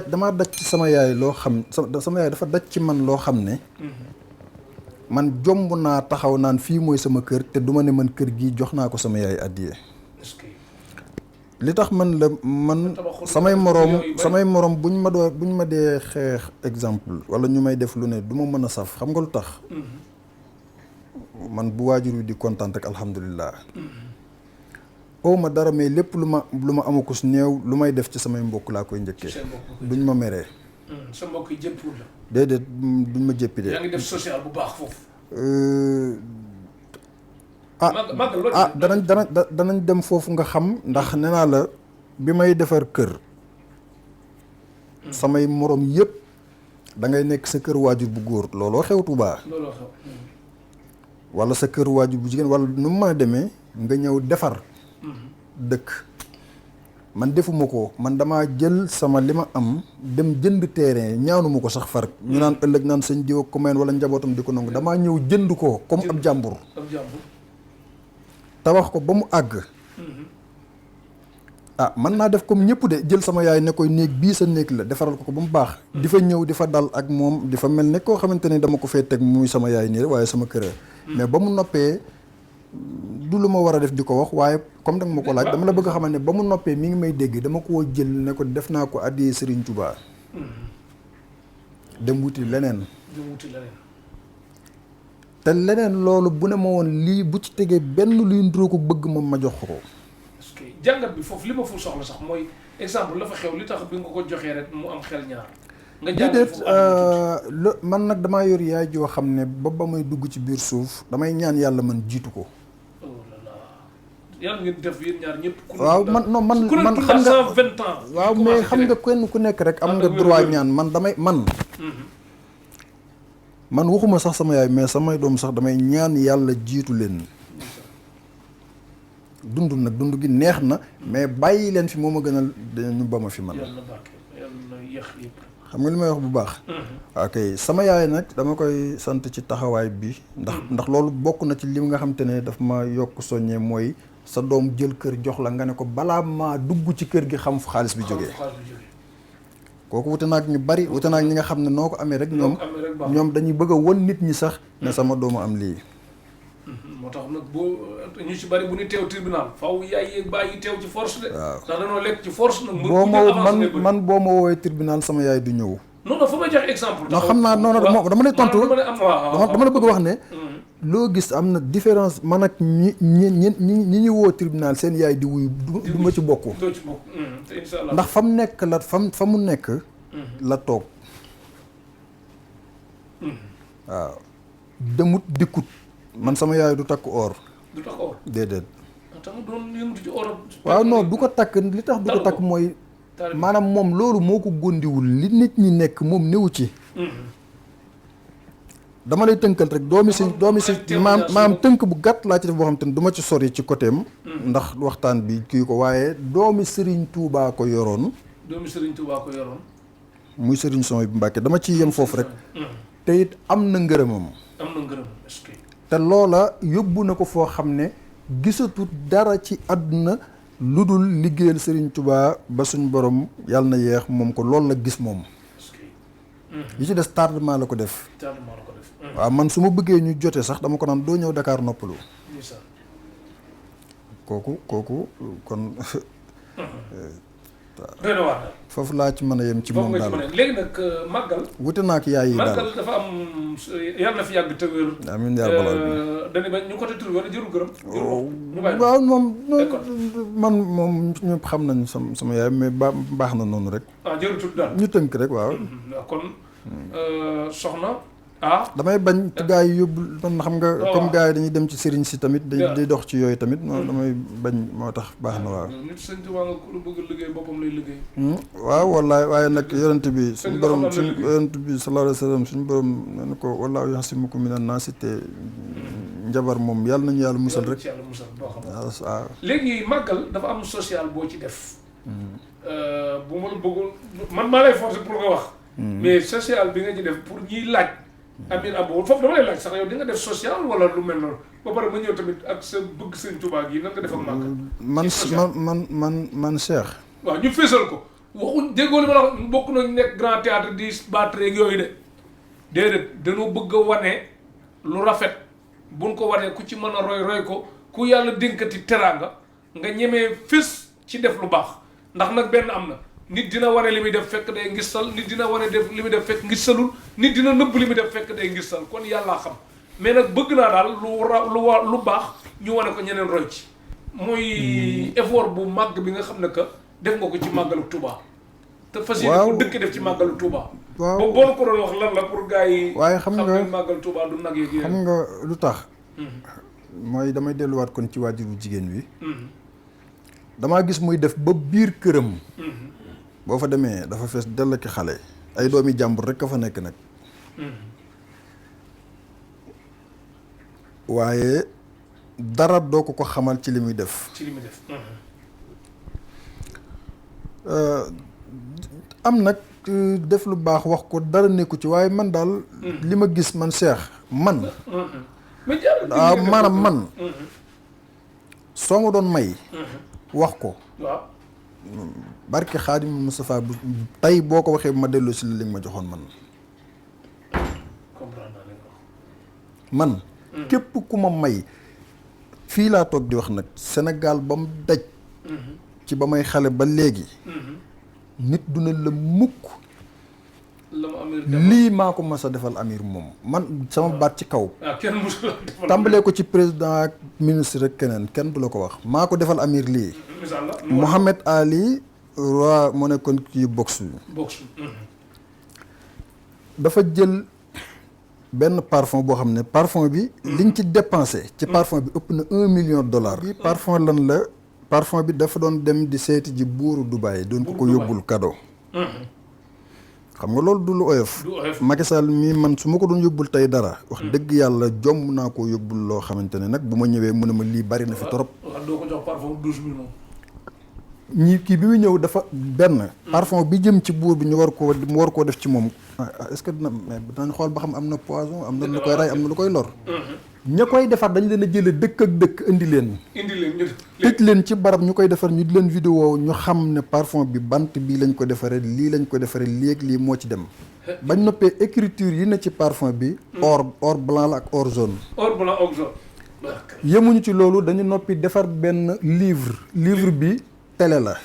damaa daj ci sama yaay loo xam sama yaay dafa daj ci man loo xam ne. man jomb naa taxaw naan fii mooy sama kër te du ma ne man kër gi jox naa ko sama yaay addiye. li tax man samay moroom buñ ma dee xeex exemple wala ñu may def lu ne du ma mën a saf xam nga lu tax. man bu waajur wi di kontaan rek alhamdulilah. ma dara mais lépp lu ma amakus néew lu may def ci samay mbokk laa koy njëkkee. duñ ma meree. sa mbokk yi jëppul la. déedéet duñ ma jëppi de. yaa ngi def social bu baax foofu. danañ dem foofu nga xam ndax nee naa la bi may defar kër. samay morom yëpp da ngay nekk sa kër waajur bu góor looloo xew Tuubaa. looloo xew. wala sa kër waajur bu jigéen wala nu mu mën a demee nga ñëw defar. dëkk man defuma ko man damaa jël sama li ma am dem jënd terrain ñaanuma ko sax far ñu naan ëllëg naan sëñ diw ko meen wala njabootam di ko nangu damaa ñëw jënd ko comme ab jàmbur tabax ko ba mu àgg man naa def comme ñëpp de jël sama yaay ne koy néeg bii sa néeg la defaral ko ba mu baax di fa ñëw di fa dal ak moom di fa mel ne koo xamante ni dama ko fee teg muy sama yaay nii rek waaye sama kër mais ba mu noppee du lu ma war a def di ko wax waaye comme danga ma ko laaj dama la bëgg a xamal ne ba mu noppee mi ngi may dégg dama koo jël ne ko def naa ko addiyee Serigne Touba. dem wuti leneen. te leneen loolu bu ne ma woon lii bu ci tegee benn luy nduroo ko bëgg moom ma jox ko. parce que jàngat bi foofu li ma fu soxla sax mooy exemple la fa xew li tax bi nga ko joxee rek mu am xel ñaar. nga déedéet man nag damaa yor yaay joo xam ne ba may dugg ci biir suuf damay ñaan yàlla man jiitu ko. yàlla ngeen def yéen ñaar ñëpp. waaw man xam nga 120 ans. waaw mais xam nga kenn ku nekk rek am nga droit ñaan man waxuma sax sama yaay mais samay doom sax damay ñaan yàlla jiitu leen. dund nag dund gi neex na mais bàyyi leen fi moo ma gënal ñu ba ma fi man. xam nga li may wax bu baax. ok sama yaay nag dama koy sant ci taxawaay bi ndax loolu bokk na ci li nga xam te ne daf ma yokk soññee mooy sa doom jël kër jox la nga ne ko balaa maa dugg ci kër gi xam fu xaalis bi jógee. kooku wute naag ñu bari wute naag ñi nga xam ne noo ko amee rek ñoom dañuy bëgg a won nit ñi sax ne sama doomu am lii. moo tax nag boo ñu ci bari bu ñu teew tribunal faw yaay yeeg bàyyi teew ci force de. waaw ndax dañoo lekk ci force nag. man boo ma woowee tribunal sama yaay du ñëw. non fa may jox exemple. non xam naa non dama lay tontu dama la bëgg wax ne. loo gis am na différence man ak ñi ñu woo tribunal seen yaay di wuyu du ma ci bokk. doo ci bokk te incha allah ndax fa mu nekk fa mu nekk. la toog. waaw demut dikkut. man sama yaay du takk or. du takk or déedéet. tamit doon yëngatu ci or. waaw non du ko takk li tax du ko takk mooy. maanaam moom loolu moo ko góndiwul li nit ñi nekk moom néew ci. dama lay tënkal rek doomi si maam tënk bu gàtt laa ci def boo xam te ne du ma ci sori ci côté am. ndax waxtaan bi kii ko waaye doomi Serigne Touba ko yoroon. doomi Serigne Touba ko yoroon. muy Serigne Souhaïbou Mbacké dama ciy yem foofu rek. te it am na ngërëmam. am na ngërëmam est-ce que. te loola yóbbu na ko foo xam ne gisatut dara ci àdduna lu dul liggéeyal Serigne Touba ba suñ borom yàlla na yeex moom ko loolu la gis moom. yi ci des tardement la ko def. waaw man su ma bëggee ñu jote sax dama ko naan doo ñëw Dakar noppalu. kooku kon. foofu laa ci mën a yem ci moom daal léegi nag màggal. wute naa ak yaay yi daal màggal dafa am yàlla na fi yàgg te wér. amiin yaa balal bi dañu ba ñu ko tur wala jërul gërëm. waaw moom man moom ñëpp xam nañ sama yaay mais baax na noonu rek. jërul tur daal ñu tënk rek waaw. kon soxna. damay bañ gaa yi yóbbu man xam nga comme gaa yi dañuy dem ci sëriñ si tamit day dox ci yooyu tamit damay bañ moo tax baax na waaw. nit sëñ Tuubaa nga ku bëgg liggéey boppam lay liggéey. waaw wallaay waaye nag yonent bi suñu borom yonent bi sallallahu alayhi wa sallam suñu borom ne ko wallaahu yahsimukum minan naasi te njabar moom yàlla nañu yàlla musal rek. waaw léegi màggal dafa am social boo ci def. bu ma la bëggoon man maa lay forcer pour nga wax. mais social bi nga ci def pour ñiy laaj. Amir Abo foofu dama lay laaj sax yow di nga def social wala lu mel noonu ba pare ma ñëw tamit ak sa bëgg sëñ Tuubaa gi nan nga def ak màggal. man Cheikh. waaw ñu fésal ko waxuñ déggoo li ma la wax bokk nañ nekk grand théâtre di battre ak yooyu de déedéet dañoo bëgg a wane lu rafet buñ ko wanee ku ci mën a roy ko ku yàlla dénkati teraanga nga ñemee fés ci def lu baax ndax nag benn am na nit dina wane li muy def fekk day ngistal nit dina wane def li muy def fekk ngistalul nit dina nëbb li muy def fekk day ngistal kon yàllaa xam mais nag bëgg naa daal lu baax ñu wane ko ñeneen roy ci muy effort bu màgg bi nga xam ne que def nga ko ci màggalu Touba. te fas yéene ko dëkk def ci màggalu Touba. waaw boo ko doon wax lan la pour gars yi. waaye xam nga màggalu Touba du nag yeeg xam nga lu tax. mooy damay delluwaat kon ci waajuru jigéen wi. damaa gis muy def ba biir këram. boo fa demee dafa fees dell ki xale. ay doomi jàmbur rek ka fa nekk nag. waaye dara doo ko xamal ci li muy def. ci li muy def. am nag def lu baax wax ko dara nekku ci waaye man daal. li ma gis man Cheikh man. maanaam man. soo ma doon may. wax ko. waaw. barke Xaadim Moustapha bu tey boo ko waxee ma delloo si li nga ma joxoon man. man. képp ku ma may. fii laa toog di wax nag Sénégal ba mu daj. ci ba may xale ba léegi. nit du ne la mukk. lii maa ko mas a defal Amir moom man sama baat ci kaw. tàmbalee ko ci président ak ministre rek kenn du la ko wax. maa ko defal Amir lii. Mohamed Ali roi moo nekkoon kii boxe dafa jël benn parfum boo xam ne parfum bi. liñ ci dépensé. ci parfum bi ëpp na $1 million. bi parfum lan la. parfum bi dafa doon dem di seeti ji buuru Dubaï doon ko yóbbul cadeau. xam nga loolu du lu oyof. Macky Sall mii man su ma ko doon yóbbul tey dara. wax dëgg yàlla jomb naa koo yóbbul loo xamante ne nag bu ma ñëwee mu ne ma lii bari na fi trop. waaw doo ko jox parfum 12 000 moom. ñii kii bi muy ñëw dafa benn. parfum bi jëm ci buur bi ñu war koo def ci moom. est-ce que dinañ xool ba xam am na poison am na lu koy rey am na lu koy lor. ña koy defar dañ leen a jële dëkk ak dëkk indi leen. tëj leen ci barab ñu koy defar ñu di leen vidéo ñu xam ne parfum bi bant bii lañ ko defaree lii lañ ko defaree léegi lii moo ci dem. bañ noppee écriture yi na ci parfum bi. or blanc la ak or jaune. or blanc ak jaune. yemuñu ci loolu dañu noppi defar benn livre bi télé la.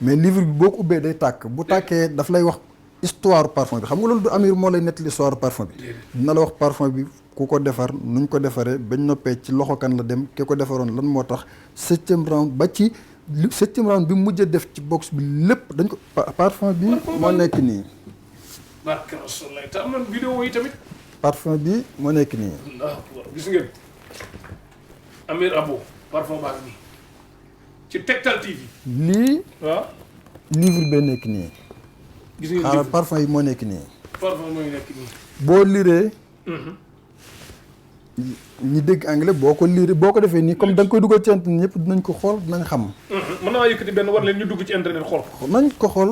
mais livre bi boo ko ubbee day tàkk bu tàkkee daf lay wax histoire parfum bi xam nga loolu du Amir moo lay nettali histoire parfum bi. dina la wax parfum bi. ku ko defar nuñ ko defaree bañ noppee ci loxo kan la dem ki ko defaroon lan moo tax 7e round ba ci 7e round bi mujj a def ci box bi lépp dañ ko parfum bi moo nekk nii. barke Rasulullah te am na vidéo yi tamit. parfum bi moo nekk nii. gis ngeen Amir Abo parfum baa ngi nii ci Tektal TV. lii. waaw. livre bee nekk nii. gis ngeen xaaral parfum yi moo nekk nii. parfum mooy nekk nii. boo liree. ñi dégg anglais boo ko lire boo ko defee nii comme da nga koy dugal ci internet ñëpp dinañ ko xool dinañ xam. mën naa yëkkati benn war leen ñu dugg ci internet xool ko. nañ ko xool.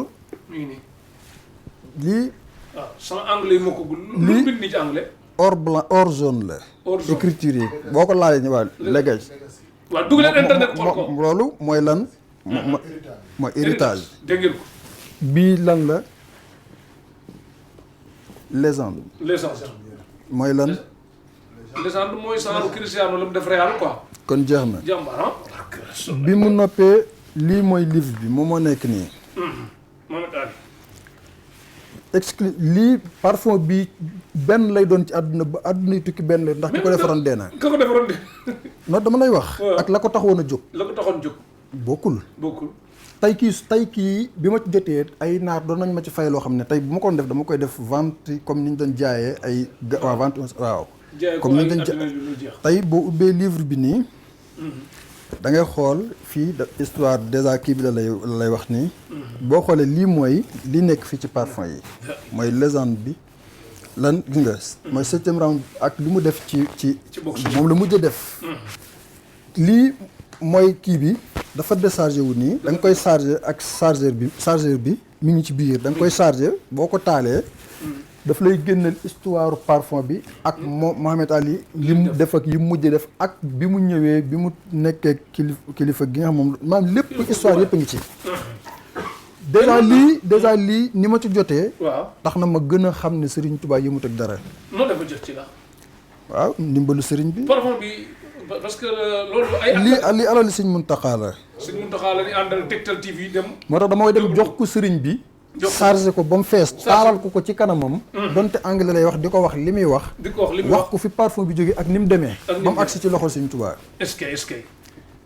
lii. waaw sans anglais yi moo ko gul. lu bind nii ci anglais. or blanc or jaune la. or jaune écriture yi boo ko laalee ñu waa léegi. waaw dugg leen internet xool ko loolu mooy lan. mooy héritage. dégg ngeen ko. bii lan la. légende. mooy lan. légende mooy saaru Cristiano la mu def Real quoi. kon jeex na. jàmbaar bi mu noppee lii mooy livre bi moom moo nekk nii. lii parfum bi benn lay doon ci àdduna ba àdduna yi tukki benn lay ndax ki ko defaroon dee na. ka ko defaroon dee. non dama lay wax. ak la ko taxoon a jóg. la ko taxoon jóg. bokkul. tey kii bi ma ci jotee ay naar doon nañ ma ci fay loo xam ne tey bu ma ko doon def dama koy def vente comme ni ñu doon jaayee ay. waaw vente waaw. comme ni ñu doon tey boo ubbee livre bi nii. da ngay xool fii histoire déjà kii bi la lay wax nii. boo xoolee lii mooy li nekk fii ci parfum yi. mooy légende bi lan gis nga. mooy 7e round ak li mu def ci moom la mujj a def. lii mooy kii bi dafa déchargé wu nii. da nga koy chargé ak chargeur bi mi ngi ci biir da nga koy chargé boo ko taalee. daf lay génneel histoire parfum bi ak Mohamed Ali li mu def ak yi mu mujj def ak bi mu ñëwee bi mu nekkee kilifa gi nga xam moom maanaam lépp histoire yëpp a ngi ci. déjà lii ni ma ci jotee. waaw tax na ma gën a xam ne Serigne Touba yëmut ak dara. noonu dafa jot ci la. waaw ndimbalu Serigne bi. parfum bi parce que loolu ay. lii alal Serigne Mountakha la. Serigne Mountakha la ni àndal Tektal TV dem. moo tax damay dem jox ko Serigne bi. chargé ko ba mu fees. taalal ko ci kanamam. donte anglais lay wax di ko wax li muy wax. wax ko fi parfum bi jógee ak ni mu demee. ba mu agsi ci loxol Serigne Touba. est-ce que.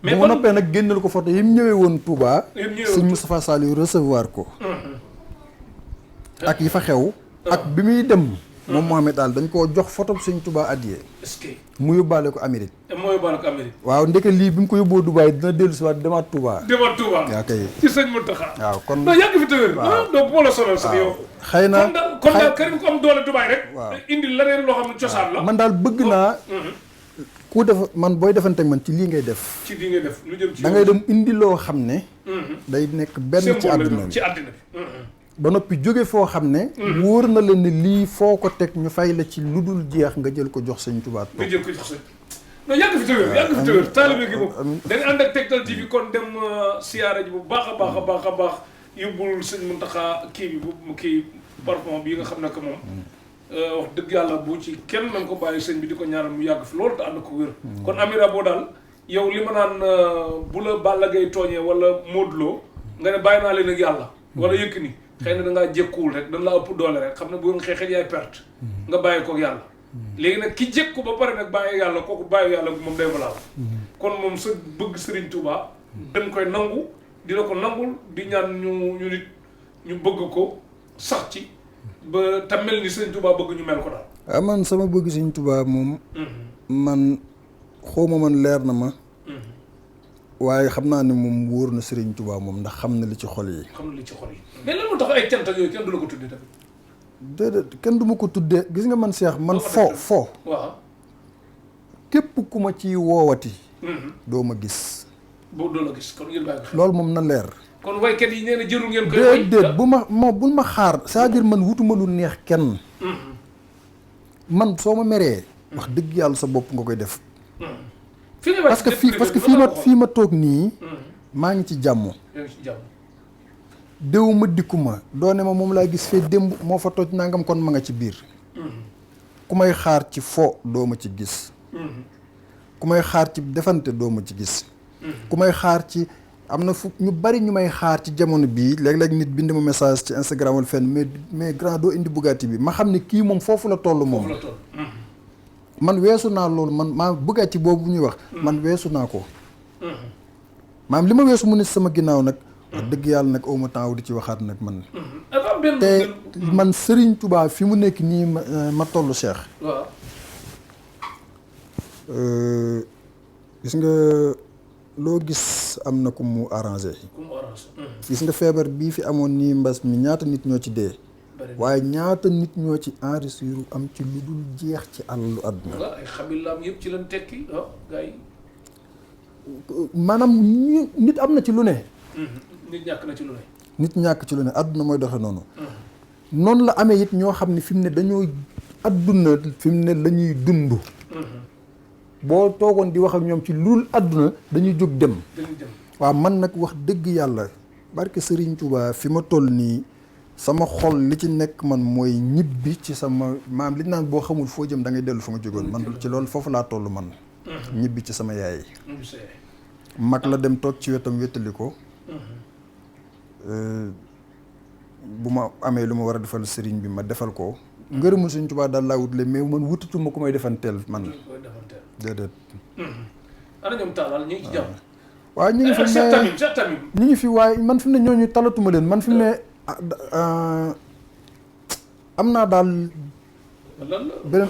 mais bu ma noppee nag génneel ko photo yi mu ñëwee woon Touba. Serigne Moustapha Saliou recevoir ko. ak yi fa xew. ak bi muy dem. moom Mohamed Ali dañ koo jox photo Serigne Touba addiyee. est-ce que. mu yóbbaale ko Amérique. moo yóbbaale ko Amérique. waaw ndeke lii bi mu ko yóbboo Dubaay dina dellu si waat demaat Touba. waaw kay ci sëñ Mountakha. waaw kon non yàgg fi tëwër. waaw donc moo la sonal sax yow. xëy na kon daal Karim ko am doole Dubaay rek. waaw indi leneen loo xam ne cosaan la. man daal bëgg naa. ku def man booy defante ak man ci lii ngay def. ci lii ngay def lu jëm ci. da ngay dem indi loo xam ne. day nekk benn ci àdduna bi. ba noppi jóge foo xam ne. wóor na leen ne lii foo ko teg ñu fay la ci lu dul jeex nga jël ko jox Sëñ Tuubaa. nga jël ko jox sëñ. non yàgg fi tëwër taalibe gi moom dañu ànd ak Tektal TV kon dem siyaara ji bu baax a baax yóbbul Sëñ Mountakha kii bi bu kii parfum bi nga xam ne que moom wax dëgg yàlla bu ci kenn nañ ko bàyyi sëñ bi di ko ñaanal mu yàgg fi loolu te ànd ko wér. kon Amira boo daal yow li ma naan bu la Balla Gaye tooñee wala Modou Lo nga ne bàyyi naa leen ak yàlla wala Yékini xëy na da ngaa jékkuwul rek dañ la ëpp doole rek xam ne bu nga xeexee yaay perte nga bàyyi kook yàlla. léegi nag ki jékku ba pare nag bàyyi yàlla kooku bàyyi yàlla moom day valable. kon moom sa bëgg Serigne Touba dañ koy nangu dina ko nangul di ñaan ñu nit ñu bëgg ko sax ci ba te mel ni Serigne Touba bëgg ñu mel ko daal. ah man sama bëgg Serigne Touba moom. man xawma man leer na ma. waaye xam naa ne moom wóor na Serigne Touba moom ndax xam na li ci xol yi. xam na li ci xol yi mais lan moo tax ay cant ak yooyu kenn du la ko tuddee tamit. déedéet kenn du ma ko tuddee gis nga man Cheikh man fo waaw képp ku ma ci woowati. doo ma gis. boo doo la gis kon ngeen bàyyi ko. loolu moom na leer. kon waykat yi nee na jërul ngeen koy way. déedéet bul ma xaar c'est-à-dire man wutuma lu neex kenn. man soo ma meree. wax dëgg yàlla sa bopp nga koy def. parce que fii ma toog nii. maa ngi ci jàmm. déw ma dikku ma doone ma moom laa gis fee démb moo fa toj nangam kon ma nga ci biir. ku may xaar ci fo doo ma ci gis. ku may xaar ci defante doo ma ci gis. ku may xaar ci am na fu ñu bari ñu may xaar ci jamono bii léeg-léeg nit bind ma message ci Instagram wala fenn mais grand doo indi Bugatti bi ma xam ne kii moom foofu la toll moom. man weesu naa loolu man Bugatti boobu ñuy wax. man weesu naa ko. maam li ma weesu mu ne sama ginnaaw nag. wax dëgg yàlla nag aw ma temps di ci waxaat nag man. te man Serigne Touba fi mu nekk nii ma tollu Cheikh. waaw. gis nga loo gis am na ku mu arrangé. gis nga feebar bii fi amoon nii mbas mi ñaata nit ñoo ci dee. waaye ñaata nit ñoo ci enregistré am ci lu dul jeex ci àlalu àdduna. ay xabilaam yëpp ci lañ tekki gars yi. maanaam nit am na ci lu ne. nit ñàkk na ci lu ne. nit ñàkk ci lu ne àdduna mooy doxe noonu. noonu la amee it ñoo xam ne fi mu ne dañoo àdduna fi mu ne la ñuy dund. boo toogoon di wax ak ñoom ci lu dul àdduna dañuy jóg dem. waaw man nag wax dëgg yàlla barke Serigne Touba fi ma toll nii sama xol li ci nekk man mooy ñibbi ci sama maam li naan boo xamul foo jëm da ngay dellu fa nga jógoon man ci loolu foofu laa toll man. ñibbi ci sama yaay. mag la dem toog ci wetam wéttali ko. bu ma amee lu ma war a defal sëriñ bi ma defal ko. ngërëmu Sëriñ Tuubaa daal laa wutle mais man wutatuma ku may defanteel man. déedéet. ana ñoom Talla ñu ngi ci jàmm. waaw ñu ngi fi mais ñu ngi fi waaye man fi mu ne ñooñu talatuma leen man fi mu ne am naa daal. lan la beneen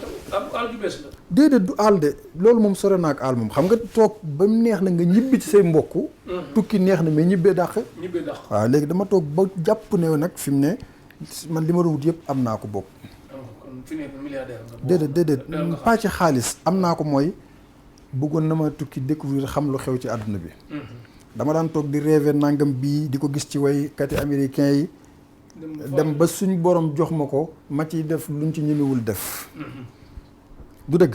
àll ju bees la. déedéet du àll de loolu moom sore naa ak àll moom xam nga toog ba mu neex na nga ñibbi ci say mbokk. tukki neex na mais ñibbee dàq. waaw léegi dama toog ba jàpp ne nag fi mu ne man li ma doon wut yëpp am naa ko bokk. kon fi nekk milliardaire nga. déedéet pas ci xaalis am naa ko mooy bëggoon na ma tukki découvrir xam lu xew ci àdduna bi. dama daan toog di rêver nangam bii di ko gis ci waykati américain yi dem ba suñ borom jox ma ko ma ciy def luñ ci ñemewul def. du dëgg.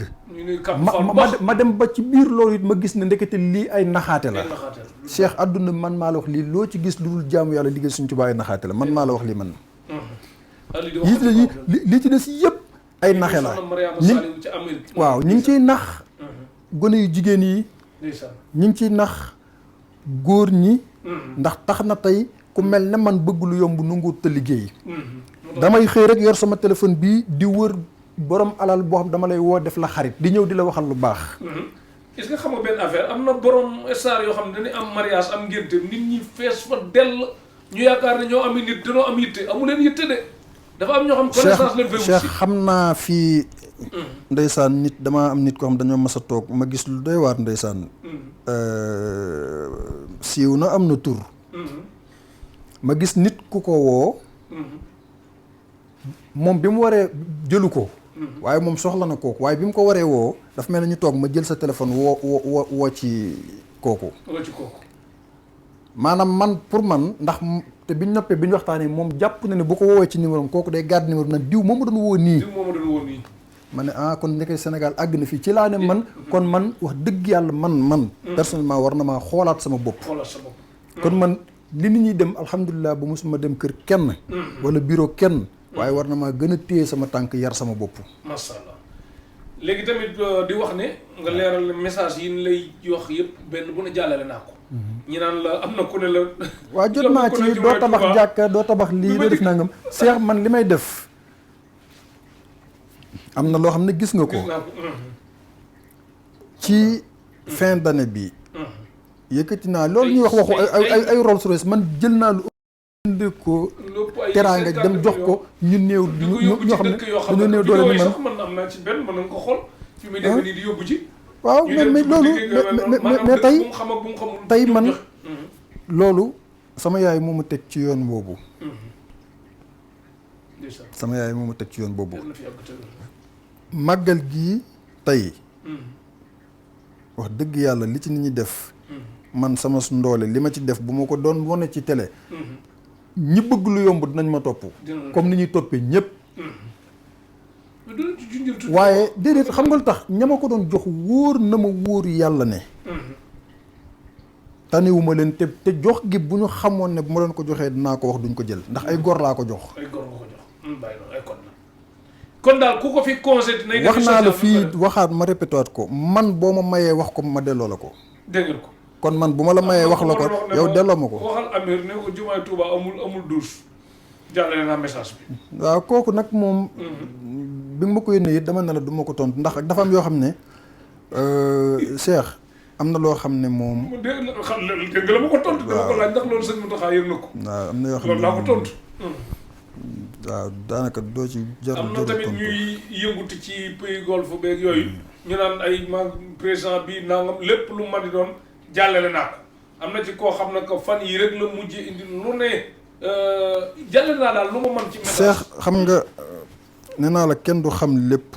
ma dem ba ci biir loolu it ma gis ne ndekete lii ay naxaate la. Cheikh àdduna man maa la wax lii loo ci gis lu dul jaamu yàlla liggéey suñ Tuubaa ay naxaate la man maa la wax lii man. li ci des yëpp ay naxe la. waaw ñu ngi ciy nax gone yu jigéen yi. ñu ngi ciy nax góor ñi. ndax tax na tey ku mel ne man bëgg lu yomb nanguut te liggéey. damay xëy rek yor sama téléphone bii di wër borom alal boo xam dama lay woo def la xarit di ñëw di la waxal lu baax. est-ce que xam nga benn affaire am na borom star yoo xam ne dañuy am mariage am ngénte nit ñi fees fa dell ñu yaakaar ne ñoo am nit dañoo am yitte amu leen yitte de dafa am ñoo xam connaissance leen fay wut si. Cheikh xam naa fii ndeysaan nit damaa am nit ko xam dañoo mas a toog ma gis lu doy waar ndeysaan siiw na am na tur ma gis nit ku ko woo moom bi mu waree jëlu ko waaye moom soxla na kooku waaye bi mu ko waree woo dafa mel ne ñu toog ma jël sa téléphone woo ci kooku maanaam man pour man ndax te biñ noppee bi ñu waxtaanee moom jàpp na ne bu ko woowee ci numéro kooku day garde numéro nag diw moomu doon woo nii ma ne kon nekkee Sénégal àgg na fii ci laa ne man kon man wax dëgg yàlla man personnellement war na maa xoolaat sama bopp kon man li nit ñuy dem alhamdulilah ba mosuma dem kër kenn wala bureau kenn waaye war na maa gën a téye sama tànk yar sama bopp masha Allah léegi tamit di wax ne nga leeral message yi ñu lay wax yëpp benn bu ne jàllale naa ko ñi naan la am na ku ne la waaw jot naa ci doo tabax jàkka doo tabax lii doo def nangam Cheikh man li may def am na loo xam ne gis nga ko ci fin d'année bi yëkkati naa loolu ñuy wax waxu ay Rolls Royce man jël naa lu indi ko teraanga dem jox ko ñu néew ñoo xam ne dañoo néew doole ni man am naa ci benn mën nañ ko xool fi muy demee nii di yóbbu ci waaw mais loolu mais tey man loolu sama yaay moo ma teg ci yoon boobu sama yaay moo ma teg ci yoon boobu màggal gii tey wax dëgg yàlla li ci nit ñi def man sama ndoole li ma ci def bu ma ko doon wane ci télé ñi bëgg lu yomb dinañ ma topp comme ni ñuy toppee ñëpp waaye déedéet xam nga lu tax ñama ko doon jox wóor na ma wóor yàlla ne tanewuma leen te jox gi bu ñu xamoon ne bu ma doon ko joxee dinaa ko wax duñ ko jël ndax ay gor laa ko jox kon daal ku ko fi conseillé nay wax naa la fii waxaat ma répété waat ko man boo ma mayee wax ko ma delloo la ko dégg ko kon man bu ma la mayee wax la ko yow delloo ma ko waxal Amir ne ko jumaay Touba amul douche jàllale naa message bi waaw kooku nag moom bi ma ko yónnee it dama ne la du ma ko tontu ndax dafa am yoo xam ne Cheikh am na loo xam ne moom dégg nga la ma ko tontu dama ko laaj ndax loolu sëñ Mountakha yëg na ko waaw am na yoo xam ne loolu laa ko tontu waaw daanaka doo ci jarul am na tamit ñuy yënguti ci pays golfe beeg yooyu ñu naan ay ma président bi nangam lépp lu ma di doon jàllale naa ko am na ci koo xam ne que fan yi rek la mujjee indi lu ne jàllale naa daal lu ma mën ci message Cheikh xam nga nee naa la kenn du xam lépp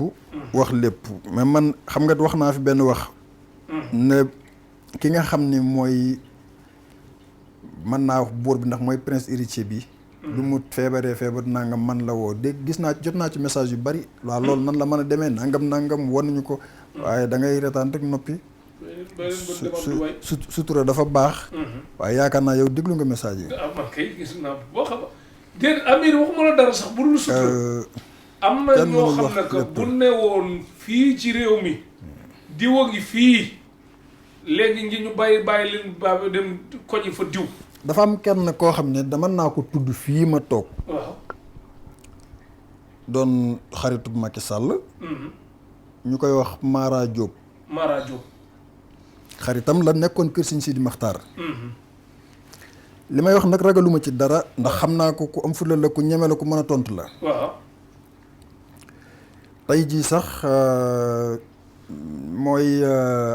wax lépp mais man xam nga wax naa fi benn wax ne ki nga xam ni mooy mën naa wax buur bi ndax mooy prince héritier bi lu mu feebar nangam man la woo dégg gis naa jot naa ci message yu bari waaw loolu nan la mën a demee nangam wanuñu ko waaye da ngay retaan rek noppi sutura dafa baax waaye yaakaar naa yow déglu nga message yi man kay gis naa boo xam déet Amir waxuma la dara sax bu dul sutura am na ñoo xam ne que bu ne woon fii ci réew mi diwa ngi fii léegi ngi ñu bàyyi leen ba dem koñi fa diw dafa am kenn koo xam ne dama naa ko tudd fii ma toog waaw doon xaritu Macky Sall ñu koy wax Mara Diop xaritam la nekkoon kër Sëñ Sidi Maxtaar li may wax nag ragaluma ci dara ndax xam naa ko ku am fulla la ku ñeme la ku mën a tontu la waaw tey jii sax mooy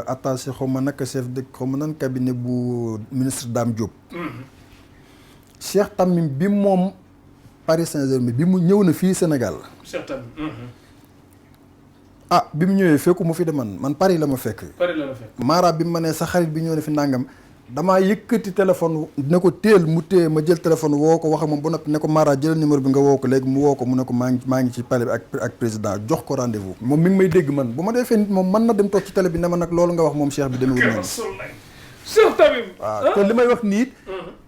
attaché xaw ma naka chef de xaw ma nan cabinet bu ministre Dame Diop Cheikh Tamim bi moom Paris Saint-Germain bi mu ñëw na fii Sénégal Cheikh Tamim ah bi mu ñëwee fekku mu fi de man Paris la ma fekk Paris la ma fekk Mara bi mu ma nee sa xarit bi ñëw na fi nangam damaa yëkkati téléphone ne ko téel mu téye ma jël téléphone woo ko wax ak moom ba noppi ne ko Mara jëlal numéro bi nga woo ko léegi mu woo ko mu ne ko maa ngi ci palais bi ak président jox ko rendez-vous moom mi ngi may dégg man bu ma defee nit moom mën na dem toog ci télé bi ne ma nag loolu nga wax moom cheikh bi demewul noonu Cheikh Tamim waaw te li may wax nii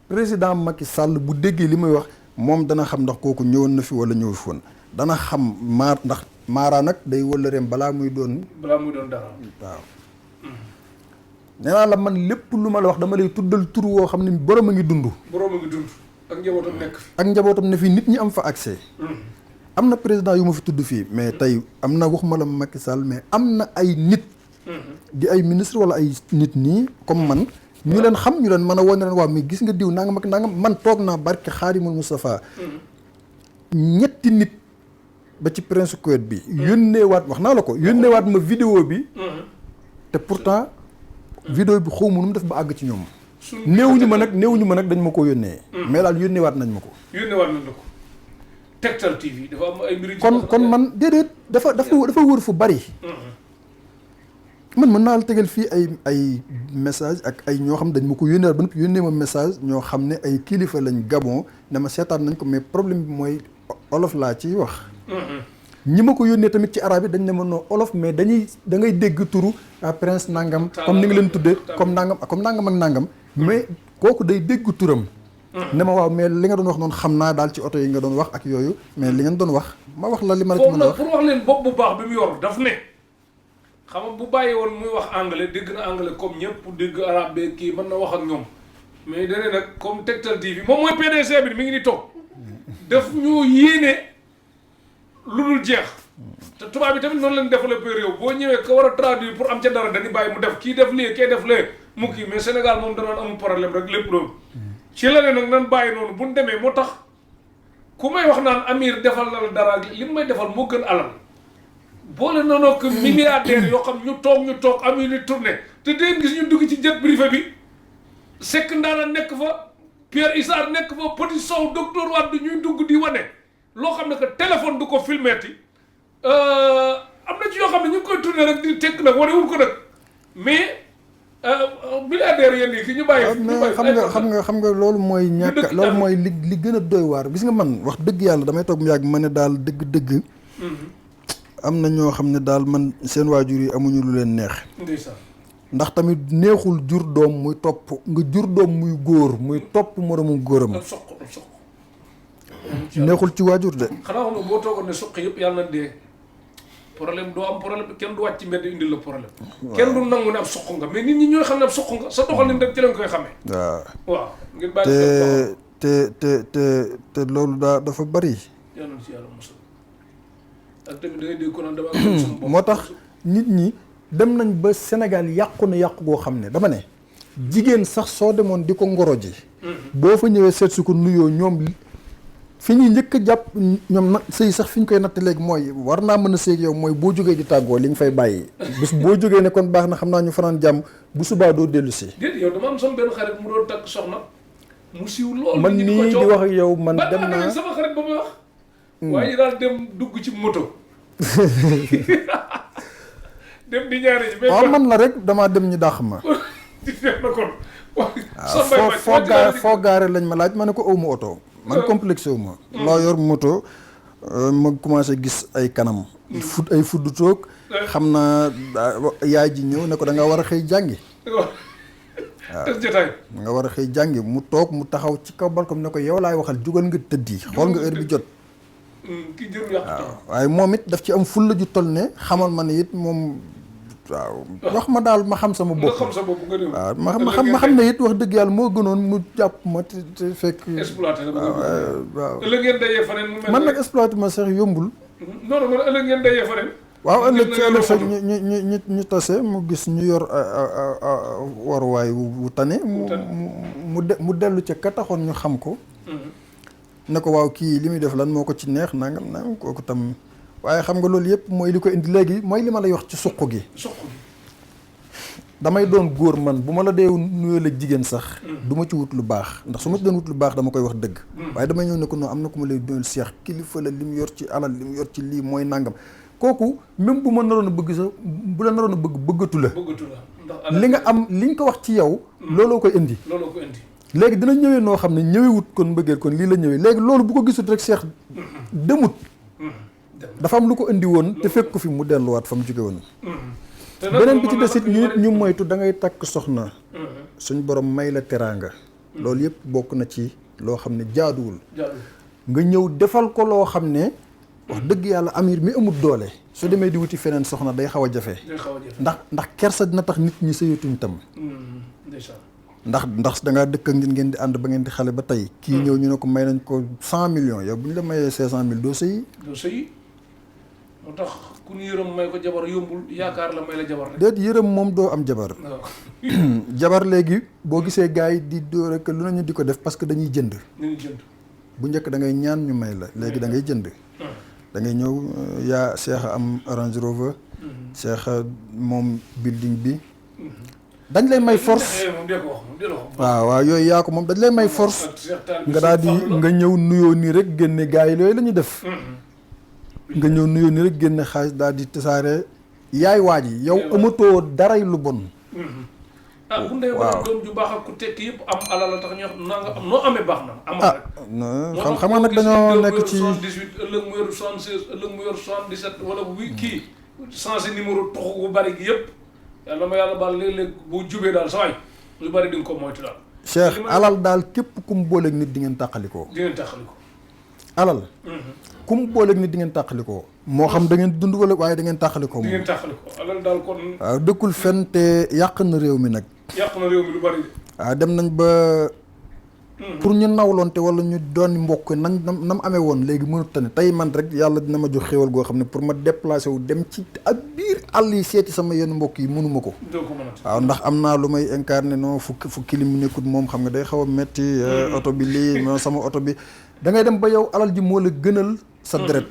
président Macky Sall bu déggee li may wax moom dana xam ndax kooku ñëwoon na fi wala ñëw fi woon dana xam ndax Mara nag day wëllëreem balaa muy doon dara waaw nee naa la man lépp lu ma la wax dama lay tuddal tur woo xam ne borom a ngi dund ak njabootam nekk fi ak njabootam ne fii nit ñi am fa accès am na président yu ma fi tudd fii mais tey am na waxuma la Macky Sall mais am na ay nit di ay ministre wala ay nit nii comme man ñu leen xam ñu leen mën a wane leen waaw mais gis nga diw nangam ak nangam man toog naa barke Xaadimul Moustapha ñetti nit ba ci Prince Kuwait bi yónneewaat wax naa la ko yónneewaat ma vidéo bi te pourtant vidéo bi xaw ma nu mu def ba àgg ci ñoom néewuñu ma nag dañ ma ko yónnee mais daal yónneewaat nañ ma ko Tektal TV dafa am ay mbir kon man déedéet dafa wër fu bari man mën naa la tegal fii ay message ak ay ñoo xam dañ ma ko yónnee ba noppi yónnee ma message ñoo xam ne ay kilifa lañ Gabon ne ma seetaan nañ ko mais problème bi mooy olof laa ciy wax ñi ma ko yónnee tamit ci arabe yi dañ ne ma noo olof mais da ngay dégg turu prince nangam comme ni nga leen tuddee comme nangam ak nangam mais kooku day dégg turam ne ma waaw mais li nga doon wax noonu xam naa daal ci oto yi nga doon wax ak yooyu mais li ngeen doon wax ma wax la li ma la ci mën a wax pour wax leen bopp bu baax bi mu yor daf ne xam nga bu bàyyi woon muy wax anglais dégg na anglais comme ñëpp dégg arabe beeg kii mën na wax ak ñoom mais dane nag comme Tektal TV moom mooy PDG bi mi ngi ni toog daf ñu yéene lu dul jeex te tubaab bi tamit noonu lañ développé réew boo ñëwee ko war a traduire pour am ca dara dañuy bàyyi mu def kii def lii kii def lee mu kii mais Sénégal moom danoon amul problème rek lépp loolu ci la ne nag nan bàyyi noonu bu ñu demee moo tax ku may wax naan Amir defal na la dara li mu may defal moo gën alal boole noonu que milliardaires yoo xam ñu toog Amir ni tourné te dégg gis ñu dugg ci jet privé bi Seck Ndala nekk fa Pierre Issar nekk fa Petit Sow docteur Wade ñuy dugg di wane loo xam ne que téléphone du ko filmeeti am na ci yoo xam ne ñu ngi koy tourné rek di tekk nag wane wul ko nag mais milliardaires yéen yi ki ñu bàyyi mais xam nga loolu mooy ñàkk loolu mooy li gën a doy waar gis nga man wax dëgg yàlla damay toog mu yàgg ma ne daal dëgg am na ñoo xam ne daal man seen waajur yi amuñu lu leen neex ndax tamit neexul jur doom muy topp nga jur doom muy góor muy topp moromu góoram neexul ci waajur de xanaa xam nga boo toogoon ne suq yëpp yàlla na dee problème doo am problème kenn du wàcc ci mbedd indil la problème kenn du nangu ne ab suq nga mais nit ñi ñooy xam ne ab suq nga sa doxalin rek ci lañ koy xamee waaw ngir bàyyi te loolu dafa bari yàlla ci yàlla musal ak tamit da ngay dégg ko naan dama am sama bopp moo tax nit ñi dem nañ ba Sénégal yàqu na yàqu goo xam ne dama ne jigéen sax soo demoon di ko ngoro ji boo fa ñëwee seet si ko nuyoo ñoom fi ñuy njëkk a jàpp ñoom nag sëy sax fi ñu koy natt léegi mooy war naa mën a sëy yow mooy boo jógee di tàggoo li nga fay bàyyi bis boo jógee ne kon baax na xam naa ñu fanaan jàmm bu subaa doo dellu si déet yow dama am sama benn xarit mu doon takk soxna mu siiw lool man nii di wax ak yow man dem naa sama xarit ba may wax waaye ñu daal dem dugg ci moto dem di ñaari ji waaw man la rek damaa dem ñu dàq ma na kon foo gaare lañ ma laaj ma ne ko awma oto man complexe wu ma loo yor moto ma commencé gis ay kanam ay fudd toog xam naa yaay ji ñëw ne ko da nga war a xëy jàngi waaw jotaay nga war a xëy jàngi mu toog mu taxaw ci kaw balcon ne ko yow laay waxal jugal nga tëddi xool nga heure bi jot ki jëru yàq waaw waaye moom it daf ci am fulla ju toll ne xamal ma ne it moom waaw wax ma daal ma xam sama bopp waaw ma xam ne it wax dëgg yàlla moo gënoon mu jàpp ma te fekk exploité waaw ëllëg ngeen dajee faneen mu mel man nag exploité ma sax yombul non non ëllëg ngeen dajee faneen waaw ëllëg ci ëllëg sax ñu tase mu gis ñu yor waruwaay wu tane mu dellu ca ka taxoon ñu xam ko ne ko waaw kii li muy def lan moo ko ci neex nangam kooku tam waaye xam nga loolu yëpp mooy li ko indi léegi mooy li ma lay wax ci suq gi damay doon góor man bu ma la dee nuyoo la jigéen sax du ma ci wut lu baax ndax su ma ci doon wut lu baax dama koy wax dëgg waaye damay ñëw ne ko non am na ku ma lay doon seex kilifa la li mu yor ci alal li mu yor ci lii mooy nangam kooku même bu ma naroon a bëgg sax bu la naroon a bëgg bëggatu la bëggatu la ndax li nga am li nga ko wax ci yow looloo koy indi looloo ko indi léegi dina ñëwee noo xam ne ñëwewut kon mbëggeel kon lii la ñëwee léegi loolu bu ko gisut rek Cheikh demut dafa am lu ko indi woon te fekk ko fi mu delluwaat fa mu jóge woon beneen bi ci desit ñu moytu da ngay takk soxna suñ borom may la teraanga loolu yëpp bokk na ci loo xam ne jaaduwul nga ñëw defal ko loo xam ne wax dëgg yàlla amir mi amul doole su demee di wuti feneen soxna day xaw a jafe ndax kersa dina tax nit ñi sëyatuñ tam ndax da ngaa dëkk ak ngeen di ànd ba ngeen di xale ba tey kii ñëw ñu ne ko may nañ ko 100 millions yow bu ñu la mayee 500 000 doo sëyi moo tax ku ñu yërëm may ko jabar yombul yaakaar la may la jabar rek déet yërëm moom doo am jabar jabar léegi boo gisee gars yi di doo rek lu nañu di ko def parce que dañuy jënd bu njëkk da ngay ñaan ñu may la léegi da ngay jënd da ngay ñëw yaa Cheikh am Range Rover Cheikh moom building bi dañ lay may force waaw yooyu yaa ko moom dañ lay may force nga daal di nga ñëw nuyoo nii rek génne gars yi yooyu la ñuy def nga ñëw nuyoo nii rek génne xaalis daal di tasaare yaay waaj yi yow amatoo daray lu bon bu ndee wala doom ju baax ak ku tekki yëpp am alal la tax ñu wax naa nga am noo amee baax na amal rek xam nga nag dañoo nekk ci 78 ëllëg mu yor 76 ëllëg mu yor 77 wala kii changé numéro toxu bu bari gi yëpp yàlla ma yàlla baal léeg-léeg bu jubee daal sa waay lu bari di nga ko moytu daal Cheikh alal daal képp ku mu booleeg nit di ngeen tàqalikoo alal ku mu booleeg nit di ngeen tàqalikoo moo xam da ngeen dund wala waaye da ngeen tàqalikoo moom alal daal kon waaw dëkkul fenn te yàq na réew mi nag yàq na réew mi lu bari waaw dem nañ ba pour ñu nawloonte wala ñu doon mbokk nañ nam amee woon léegi mënut tane tey man rek yàlla dina ma jox xéwal goo xam ne pour ma déplacé wu dem ci ak biir àll yi seeti sama yenn mbokk yi mënuma ko waaw ndax am naa lu may incarné non fu kilim nekkut moom xam nga day xaw a metti oto bi lii sama oto bi da ngay dem ba yow alal ji moo la gënal sa deret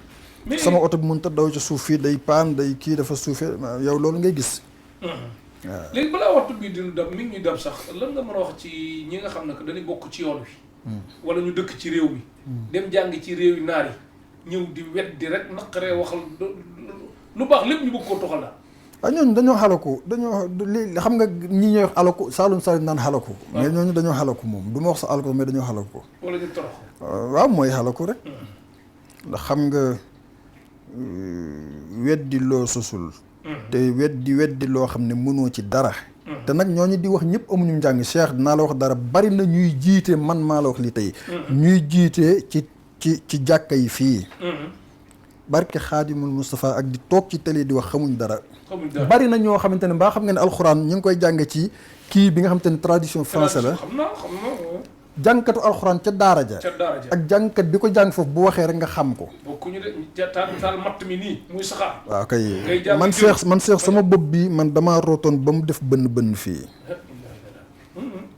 sama oto bi mënut a daw ci suuf fii day paan day kii dafa suufee yow loolu ngay gis waaw léegi balaa waxtu bii dinu dab mi ngi ñuy dab sax lan nga mën a wax ci ñi nga xam ne que dañuy bokk ci yoon wi wala ñu dëkk ci réew mi dem jàng ci réew yi naar yi ñëw di weddi rek naqaree waxal lu baax lépp ñu bëgg koo toxal daal waaw ñooñu dañoo xalaku li xam nga ñi ñuy wax alaku saalum naan xalaku mais ñooñu dañoo xalaku moom du ma wax sa alaku mais dañoo xalaku wala ñu torox waaw mooy xalaku rek ndax xam nga weddi loo sosul te weddi loo xam ne mënoo ci dara te nag ñooñu di wax ñëpp amuñu njàng Cheikh dinaa la wax dara bari na ñuy jiite man maa la wax li tey ñuy jiite ci jàkka yi fii barke Xaadimul Moustapha ak di toog ci télé di wax xamuñ dara bari na ñoo xamante ne mbaa xam nga ne alxuraan ñu ngi koy jàng ci kii bi nga xamante ne tradition français la xam naa jàngkatu alxuraan ca daara ja ak jàngkat bi ko jàng foofu bu waxee rek nga xam ko bokkuñu de taal matt mi nii muy saxaar waaw kay man Cheikh sama bopp bi man damaa rootoon ba mu def bënn fii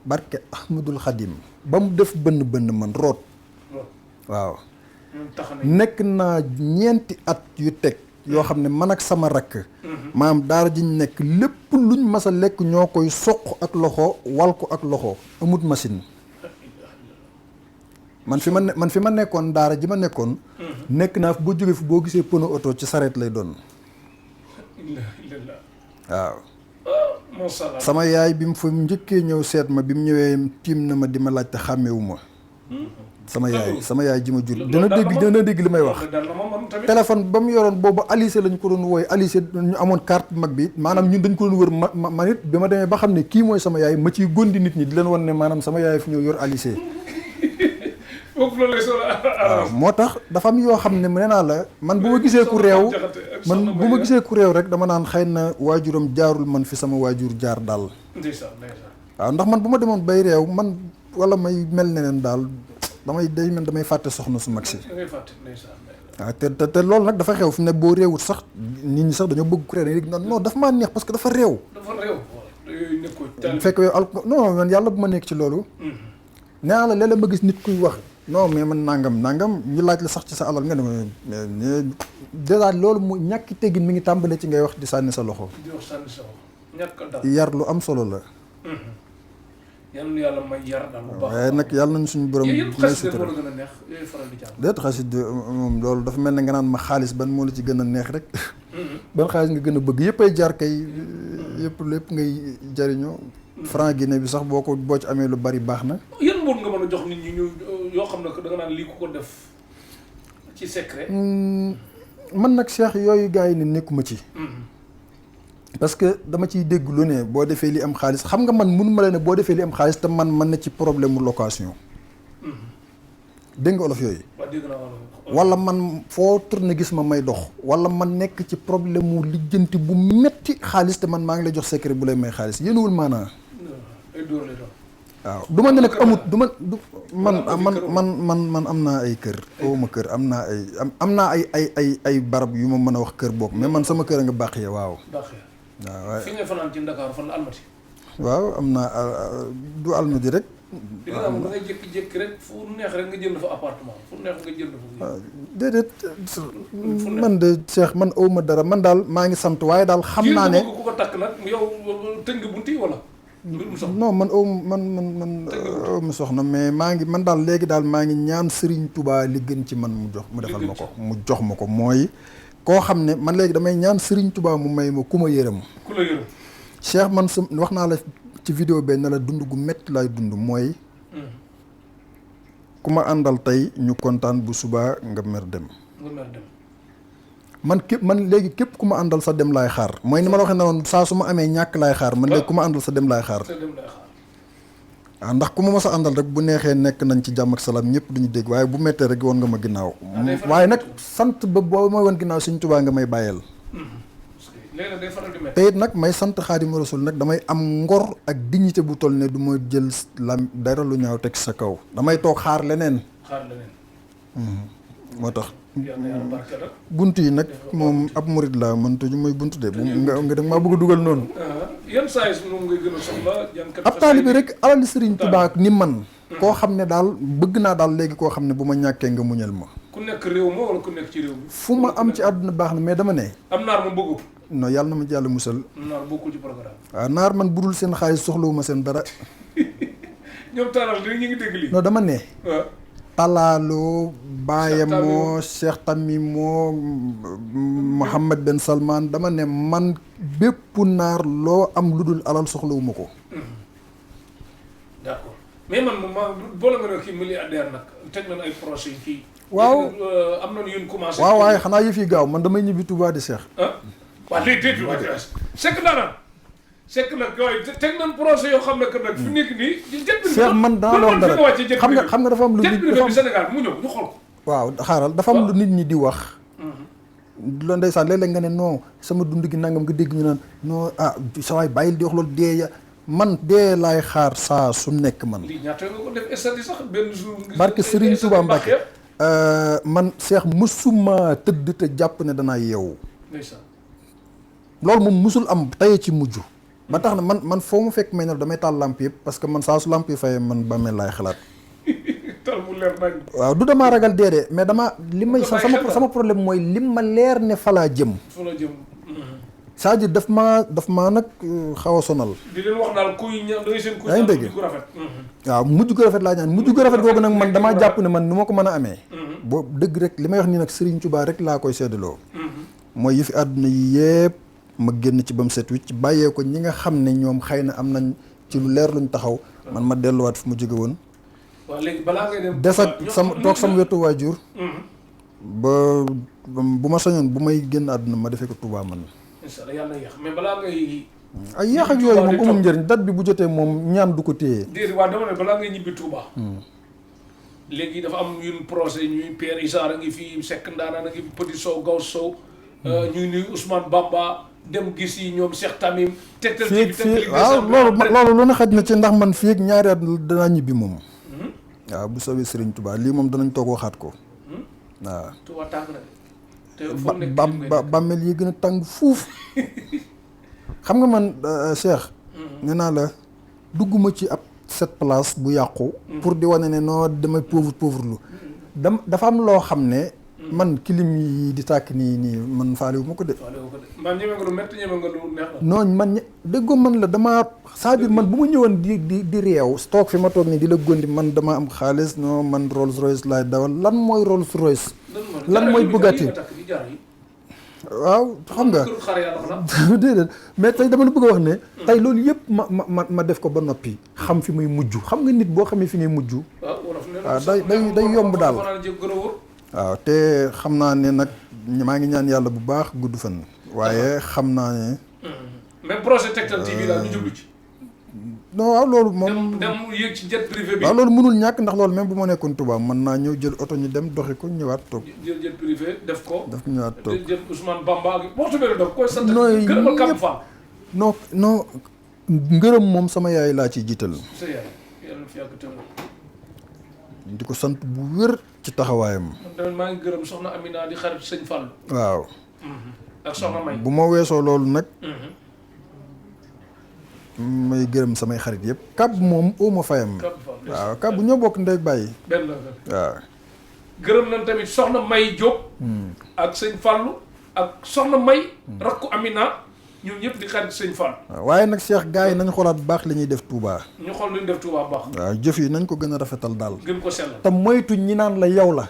barke Ahmadul Xadim ba mu def bënn man root waaw nekk naa 4 at yu teg yoo xam ne man ak sama rakk maam daara ji ñu nekk lépp luñ mas a lekk ñoo koy soq ak loxo wal ko ak loxo amut machine man fi ma nekkoon daara ji ma nekkoon nekk naa fi boo jógee fi boo gisee pono oto ci sareet lay doon waaw sama yaay bi mu fa njëkkee ñëw seet ma bi mu ñëwee tiim na ma di ma laajte xàmmewu ma sama yaay ji ma jur dina dégg li may wax téléphone ba mu yoroon boobu Alice lañ ko doon wooye Alice ñu amoon carte mag bi maanaam ñun dañ ko doon wër man it bi ma demee ba xam ne kii mooy sama yaay ma ciy gondi nit ñi di leen wan ne maanaam sama yaay fi ñëw yor Alice waaw moo tax dafa am yoo xam ne nee naa la man bu ma gisee ku réew rek dama naan xëy na waajuram jaarul man fi sama waajur jaar daal waaw ndax man bu ma demoon bay réew man wala may mel neneen daal damay fàtte soxna su mag si waaw te loolu nag dafa xew fi ne boo réewut sax nit ñi sax dañoo bëgg ku réew dañuy non dafa maa neex parce que dafa réew fekk yow non man yàlla bu ma nekk ci loolu nee naa la léeg-léeg ma gis nit kuy wax non mais man nangam ñu laaj la sax ci sa alal nga ne dèjà loolu mu ñàkki teggin mi ngi tàmbalee ci ngay wax di sànni sa loxo yar lu am solo la yal na yàlla may yar daal bu baax. waaye nag yàlla nañ suñu borom. yéen xasida moo la gën a neex yooyu faral di jàng. déet xasida moom loolu dafa mel ne nga naan ma xaalis ban moo la ci gën a neex rek. ban xaalis nga gën a bëgg yëpp ay jar kay. yëpp lépp ngay jariñoo. franc Guinée bi sax boo ci amee lu bari baax na. yan mboot nga mën a jox nit ñi ñu yoo xam ne da nga naan lii ku ko def ci secret. man nag Cheikh yooyu gars yi ne nekkuma ci. parce que dama ciy dégg lu ne boo defee li am xaalis xam nga man mënuma la ne boo defee li am xaalis te man na ci problème mu location. dégg nga olof yooyu. wala man foo tourné gis ma may dox. wala man nekk ci problème mu lijjanti bu metti xaalis te man maa ngi lay jox secret bu lay may xaalis yéenewul maanaa. waaw du ma ne nag amut du man am naa ay kër. ma kër am naa ay barab yu ma mën a wax kër boog mais man sama kër a nga bàq ya waaw. waaw waaye fi nga fanaan ci Ndakaaru fan la Almadi. waaw am naa du Almadi rek. di nga am da ngay jékki-jékki rek fu neex rek nga jënd fa appartement fu neex nga jënd fa. déedéet man de Cheikh man awma dara man daal maa ngi sant waaye daal xam naa ne. ku ko takk nag yow tëj nga bunti wala. non man awma soxna mais maa ngi man daal léegi daal maa ngi ñaan Serigne Touba li gën ci man mu defal ma ko mu jox ma ko mooy. koo xam ne man léegi damay ñaan Serigne Touba mu may ma ku ma yërëm. ku la yërëm. Cheikh man sa wax naa la ci vidéo be ne la dund gu métti laay dund mooy. ku ma àndal tey ñu kontaan bu subaa nga mer dem. man léegi képp ku ma àndal sa dem laay xaar mooy ni ma la waxee ne woon saa su ma amee ñàkk laay xaar man léegi ku ma àndal sa dem laay xaar. waaw ndax ku ma mos a àndal rek bu neexee nekk nañ ci jàmm ak salaam ñëpp duñu dégg waaye bu méttee rek woon nga ma ginnaaw. waaye nag sant ba boo mooy woon ginnaaw Sëñ Tuubaa nga may bàyyeel. te it nag may sant Xaadimu Rasuul nag damay am ngor ak dignité bu toll ne du ma jël dara lu ñaaw teg sa kaw damay toog xaar leneen. moo tax. bunt yi nag moom ab murid laa man tuju mooy bunt de bu nga maa bëgg a dugal noonu. yan saa yi moom ngay gën a soxla ab taalibe rek alali Sëriñ Tuubaa ni man. koo xam ne daal bëgg naa daal léegi koo xam ne bu ma ñàkkee nga muñal ma. ku nekk réew ma wala ku nekk ci réew mi. fu ma am ci àdduna baax na mais dama ne. am naar ma bëggu. non yàlla na ma ci yàlla musal. naar bokkul ci programme. waaw naar man budul seen xaalis soxlawuma seen dara. ñoom taaral ñu ngi dégg lii. non dama ne. Talaalo Bayamoo Cheikh Tamimoo Mohammed Ben Salman dama ne man bépp naar loo am lu dul alal soxlawuma ko. d'accord mais man boole nga ne kii milliardaire nag teg nañ ay projet yi fii. waaw am nañu yu ñu commencé. waaw waaye xanaa yëf yi gaaw man damay ñibbi Touba di Cheikh. waaw léegi déedéet waaye Cheikh daanaka. Seck nag yooyu teg nañ projet yoo xam ne que nag fi nekk nii. Cheikh man dana la wax dara xam nga dafa am lu nit dafa am Sénégal mu ñëw ñu xool ko. waaw xaaral dafa am lu nit ñi di wax. loolu ndeysaan léeg-léeg nga ne non sama dund gi nangam nga dégg ñu naan non sa waay bàyyil di wax loolu dee ya man dee laay xaar saa su nekk man. lii ñaata nga ko def estati sax benn jour. barke Serigne Touba Mbacke man Cheikh musuma tëdd te jàpp ne danaa yeewu. loolu moom musul am tey ci mujj. ba tax na man foo mu fekk may ne damay taal lamp yëpp parce que man saa su lamp yi fayee man ba mel laay xalaat. taal mu leer nañ. waaw du damaa ragal dee de mais dama li may sama problème mooy lim ma leer ne falaa jëm. falaa jëm. c'est-à-dire daf maa nag xaw a sonal. di leen wax daal kuy ña doy seen. kuy yaa ngi dégg gu rafet. waaw mujj gu rafet laa ñaan mujj gu rafet googu nag man damaa jàpp ne man nu ma ko mën a amee. boo dëgg rek li may wax nii nag Serigne Touba rek laa koy seddaloo. mooy yi fi àdduna yi yëpp. ma génn ci ba mu set wicc bàyyee ko ñi nga xam ne ñoom xëy na am nañ ci lu leer luñ taxaw man ma delluwaat fi mu jóge woon. waaw léegi balaa ngay dem. des ak sama toog sama wetu waajur. ba bu ma sañoon bu may génn àdduna ma defee ko Touba man. incha allah yàlla yéex mais balaa ngay. ay yéex ak yooyu moom amul njëriñ date bi bu jotee moom ñaan du ko téye. déedéet waaw dama ne balaa ngay ñibbi Touba. léegi dafa am ñun projet ñuy Pierre Issa a ngi fi Seck Ndaanaan a ngi fi Petit Sow Gaw Sow. ñuy nuyu Ousmane Bamba. dem gis yi ñoom Cheikh Tamim. tegtal fii waaw loolu lu ne xaj na ci ndax man fii ak ñaari at danaa ñibbi moom. waaw bu soobee Serigne Touba lii moom danañ toog waxaat ko. waaw. Touba tàng na de. bàmmeel yi gën a tàng fuuf. xam nga man Cheikh. nee naa la dugguma ci ab cette place bu yàqu. pour di wane ne non damay pauvre lu. dafa am loo xam ne man kilim yi di tàkk nii man faalewu ma ko de. man ñeme nga lu métti ñeme nga lu neex la. non man déggoo man la damaa c'est-à-dire man bu ma ñëwoon di réew toog fi ma toog nii di la gondi man dama am xaalis non man Rolls Royce laay dawal lan mooy Rolls Royce. lan mooy Bugatti waaw xam nga déedéet mais tey dama la bëgg a wax ne tey loolu yëpp ma def ko ba noppi xam fi muy mujj xam nga nit boo xamee fi ngay mujj waaw day yomb daal waaw te xam naa ne nag maa ngi ñaan yàlla bu baax gudd fan waaye xam naa ne même projet Tektal TV daal ñu jublu ci non waaw loolu moom dem yéeg ci jet privé bi waaw loolu mënul ñàkk ndax loolu même bu ma nekkoon Touba mën naa ñëw jël oto ñu dem doxi ko ñëwaat toog jël jet privé def ko ñëwaat toog jël Ousmane Bamba ak waxtu bi def koy sant gërëmal Kàmb Fall non ngërëm moom sama yaay laa ciy jiital sa yaay yàlla fi yàgg tënk di ko sant bu wér ci taxawaayam man tamit maa ngi gërëm soxna Amina di xarit sëñ Fall waaw ak soxna May bu ma weesoo loolu nag may gërëm samay xarit yëpp kàbb moom oo ma fayam waaw kàbb ñoo bokk ndey bàyyi benn waaw gërëm nañ tamit soxna May Diop ak sëñ Fallu ak soxna May rakku Amina ñun ñëpp di xarit sëñ Fall waaye nag Cheikh gars yi nañ xoolaat bu baax li ñuy def Touba ñu xool li ñu def Touba baax waaw jëf yi nañ ko gën a rafetal daal gën ko sellal te moytu ñi naan la yow la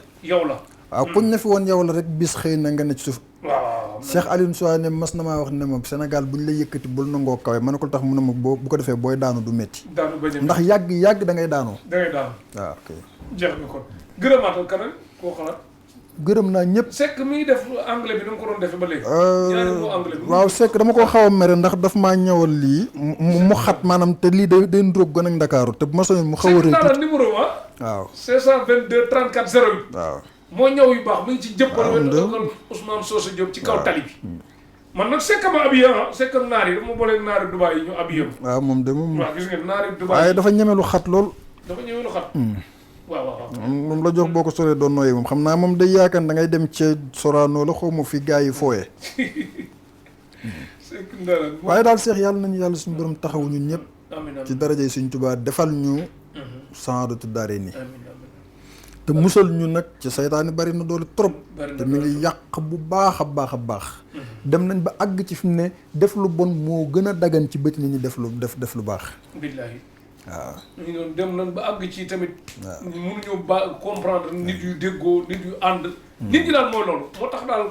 waaw kuñ ne fi woon yow la rek bis xëy na nga ne ci suuf waaw Cheikh Alioune Souane mas na maa wax ne ma Sénégal bu ñu lay yëkkati bul nangoo kawe ma ne ko tax mu ne ma bu ko defee booy daanu du métti ndax yàgg da ngay daanoo waaw ok jeex na kon gërëmaatal kanam koo xalaat gërëm naa ñëpp Seck mi ngi def anglais bi da nga ko doon defee ba léegi anglais bi waaw Seck dama ko xaw a mere ndax daf maa ñëwal lii mu xat maanaam te lii day ndróog gën ak Ndakaaru te bu ma soñoon mu xaw a rëy tuuti numéro waaw 522 34 08 waaw moo ñëw yu baax mu ngi ci jëppal wékal Ousmane Socé Diop ci kaw tali bi man nag Seck ma habillé Seck ak naar yi dama booleeg naari Dubaay yi ñu habillé waaw moom de moom waaw gis ngeen naari Dubaay waaye dafa ñeme lu xat lool dafa ñeme lu xat waaw moom la jox boo ko soree doon nooyee moom xam naa moom day yaakaar da ngay dem ca Sorano la xaw ma fi gars yi fooyee waaye daal Cheikh yàlla nañu yàlla suñu borom taxawu ñun ñëpp ci darajay Sëñ Tuubaa defal ñu saadatu daare ni te musal ñu nag ci saytaane bari na doole trop te mi ngi yàq bu baax a baax dem nañ ba àgg ci fi mu ne def lu bon moo gën a dagan ci bët nit ñi def lu baax billaahi waaw ñu doon dem nañ ba àgg ci tamit mënuñu ba comprendre nit yu déggoo nit yu ànd nit ñi daal mooy loolu moo tax daal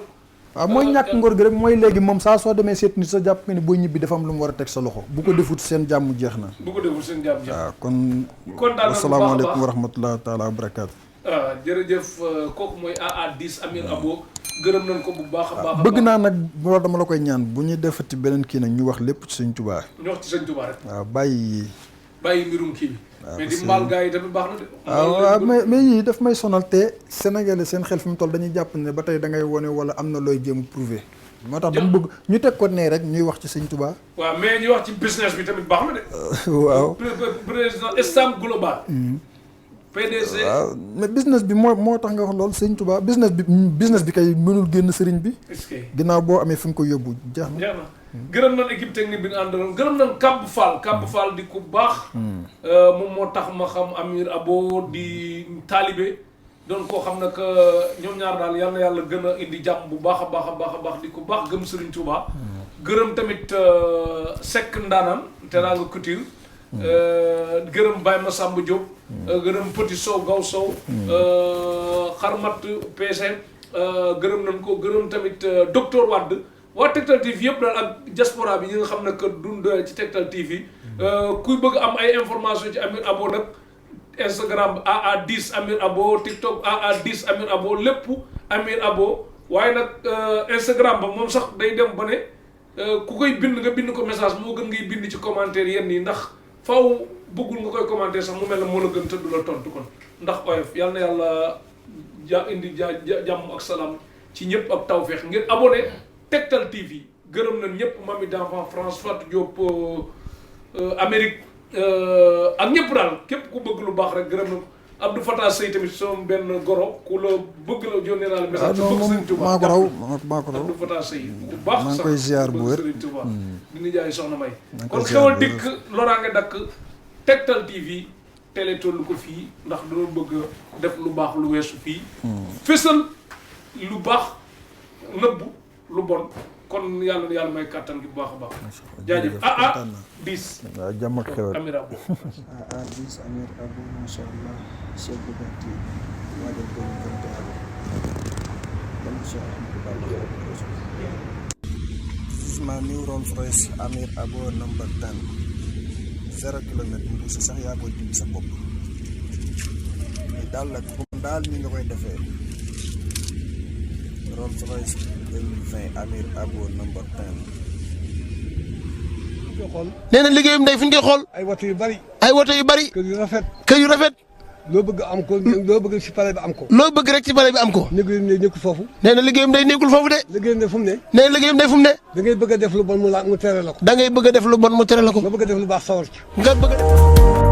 waaw mooy ñàkk ngor gi rek mooy léegi moom saa soo demee seet nit sa jàpp nga ni boo ñibbi dafa am lu mu war a teg sa loxo bu ko defut seen jàmm jeex na bu ko defut seen jàmm jeex waaw kon daal asalaamaaleykum wa rahmatullahi taala wa barakaatu waaw jërëjëf kooku mooy AA10 Amir Abo gërëm nañ ko bu baax a baax bëgg naa nag loolu dama la koy ñaan bu ñuy defati beneen kii nag ñu wax lépp ci Sëñ Tuubaa ñu wax ci Sëñ Tuubaa rek waaw bàyyi mbirum kii bi mais di mbaal gars yi tamit baax na de waaw mais yii daf may sonal te Sénégalais seen xel fi mu toll dañuy jàpp ne ba tey da ngay wone wala am na looy jéem a prouver moo tax dama bëgg ñu teg ko nee rek ñuy wax ci Sëñ Tuubaa waaw mais ñuy wax ci business bi tamit baax na de waaw président Estam Global PDG waaw mais business bi moo tax nga wax loolu Sëñ Tuubaa business bi kay mënul génn sëriñ bi ginnaaw boo amee fi nga ko yóbbu jeex na gërëm nañ équipe technique bi nga àndaloon gërëm nañ Kàbb Fall di ku baax moom moo tax ma xam Amir Abo di taalibe doon koo xam ne que ñoom ñaar daal yal na yàlla gën a indi jàmm bu baax a baax di ku baax gëm Serigne Touba gërëm tamit Seck Ndaanaan Teranga Couture gërëm Baye Massamba Diop gërëm Petit Sow Gaw Sow Xarmat PC gërëm nañ ko gërëm tamit docteur Wade waa Tektal TV yëpp daal ak diaspora bi ñi nga xam ne que dund ci Tektal TV kuy bëgg am ay information ci Amir Abo nag Instagram AA10 Amir Abo TikTok AA10 Amir Abo lépp Amir Abo waaye nag Instagram ba moom sax day dem ba ne ku koy bind nga bind ko message moo gën ngay bind ci commentaire yenn yi ndax faw bëggul nga koy commentaire sax mu mel ne moo la gën tëdd la tontu kon ndax oyof yal na yàlla indi jàmm ak salaam ci ñëpp ak tawfeex ngeen abonné Tektal TV gërëm nañ ñëpp Mami d'enfant France Fatou Diop Amérique ak ñëpp daal képp ku bëgg lu baax rek gërëm nañ Abdou Fatah Sey tamit sama benn goro ku la bëgg la yónnee naa la message bëgg Sëriñ Tuubaa maa ko raw Abdou Fatah Sey bu baax sax maa ngi koy ziar bu wér Sëriñ Tuubaa di ni jaay soxna May kon xewal dikk loraange dakk Tektal TV télé tollu ko fii ndax dañoo bëgg def lu baax lu weesu fii fësal lu baax nëbbu lu bon kon yàlla na yàlla may kàttan gi bu baax a baax. jaajëf diis. waaw jàmm ak xewal Amir Abou. diis Amir Abou macha allah chef de parti waajal ko ñu gën teewal dem ci ma new Rolls Royce Amir Abou number 10 0 kilomètre mu si sax yaa koy jubbi sa bopp daal nag comme daal ni nga koy defee Rolls Royce 2020 Amir Abou number 10. nee na liggéeyam day fi ñu koy xool. ay woto yu bari. ay woto yu bari. kër yu rafet. kër yu rafet. loo bëgg am ko loo bëgg ci pare bi am ko. loo bëgg rek ci pare bi am ko. liggéeyam day nekkul foofu. nee na liggéeyam day nekkul foofu de. liggéeyam day fu mu ne. nee na liggéeyam day fu mu ne. da ngay bëgg a def lu bon mu tere la ko. da ngay bëgg a def lu bon mu tere la ko. nga bëgg a def lu baax sawar ci. nga bëgg a def.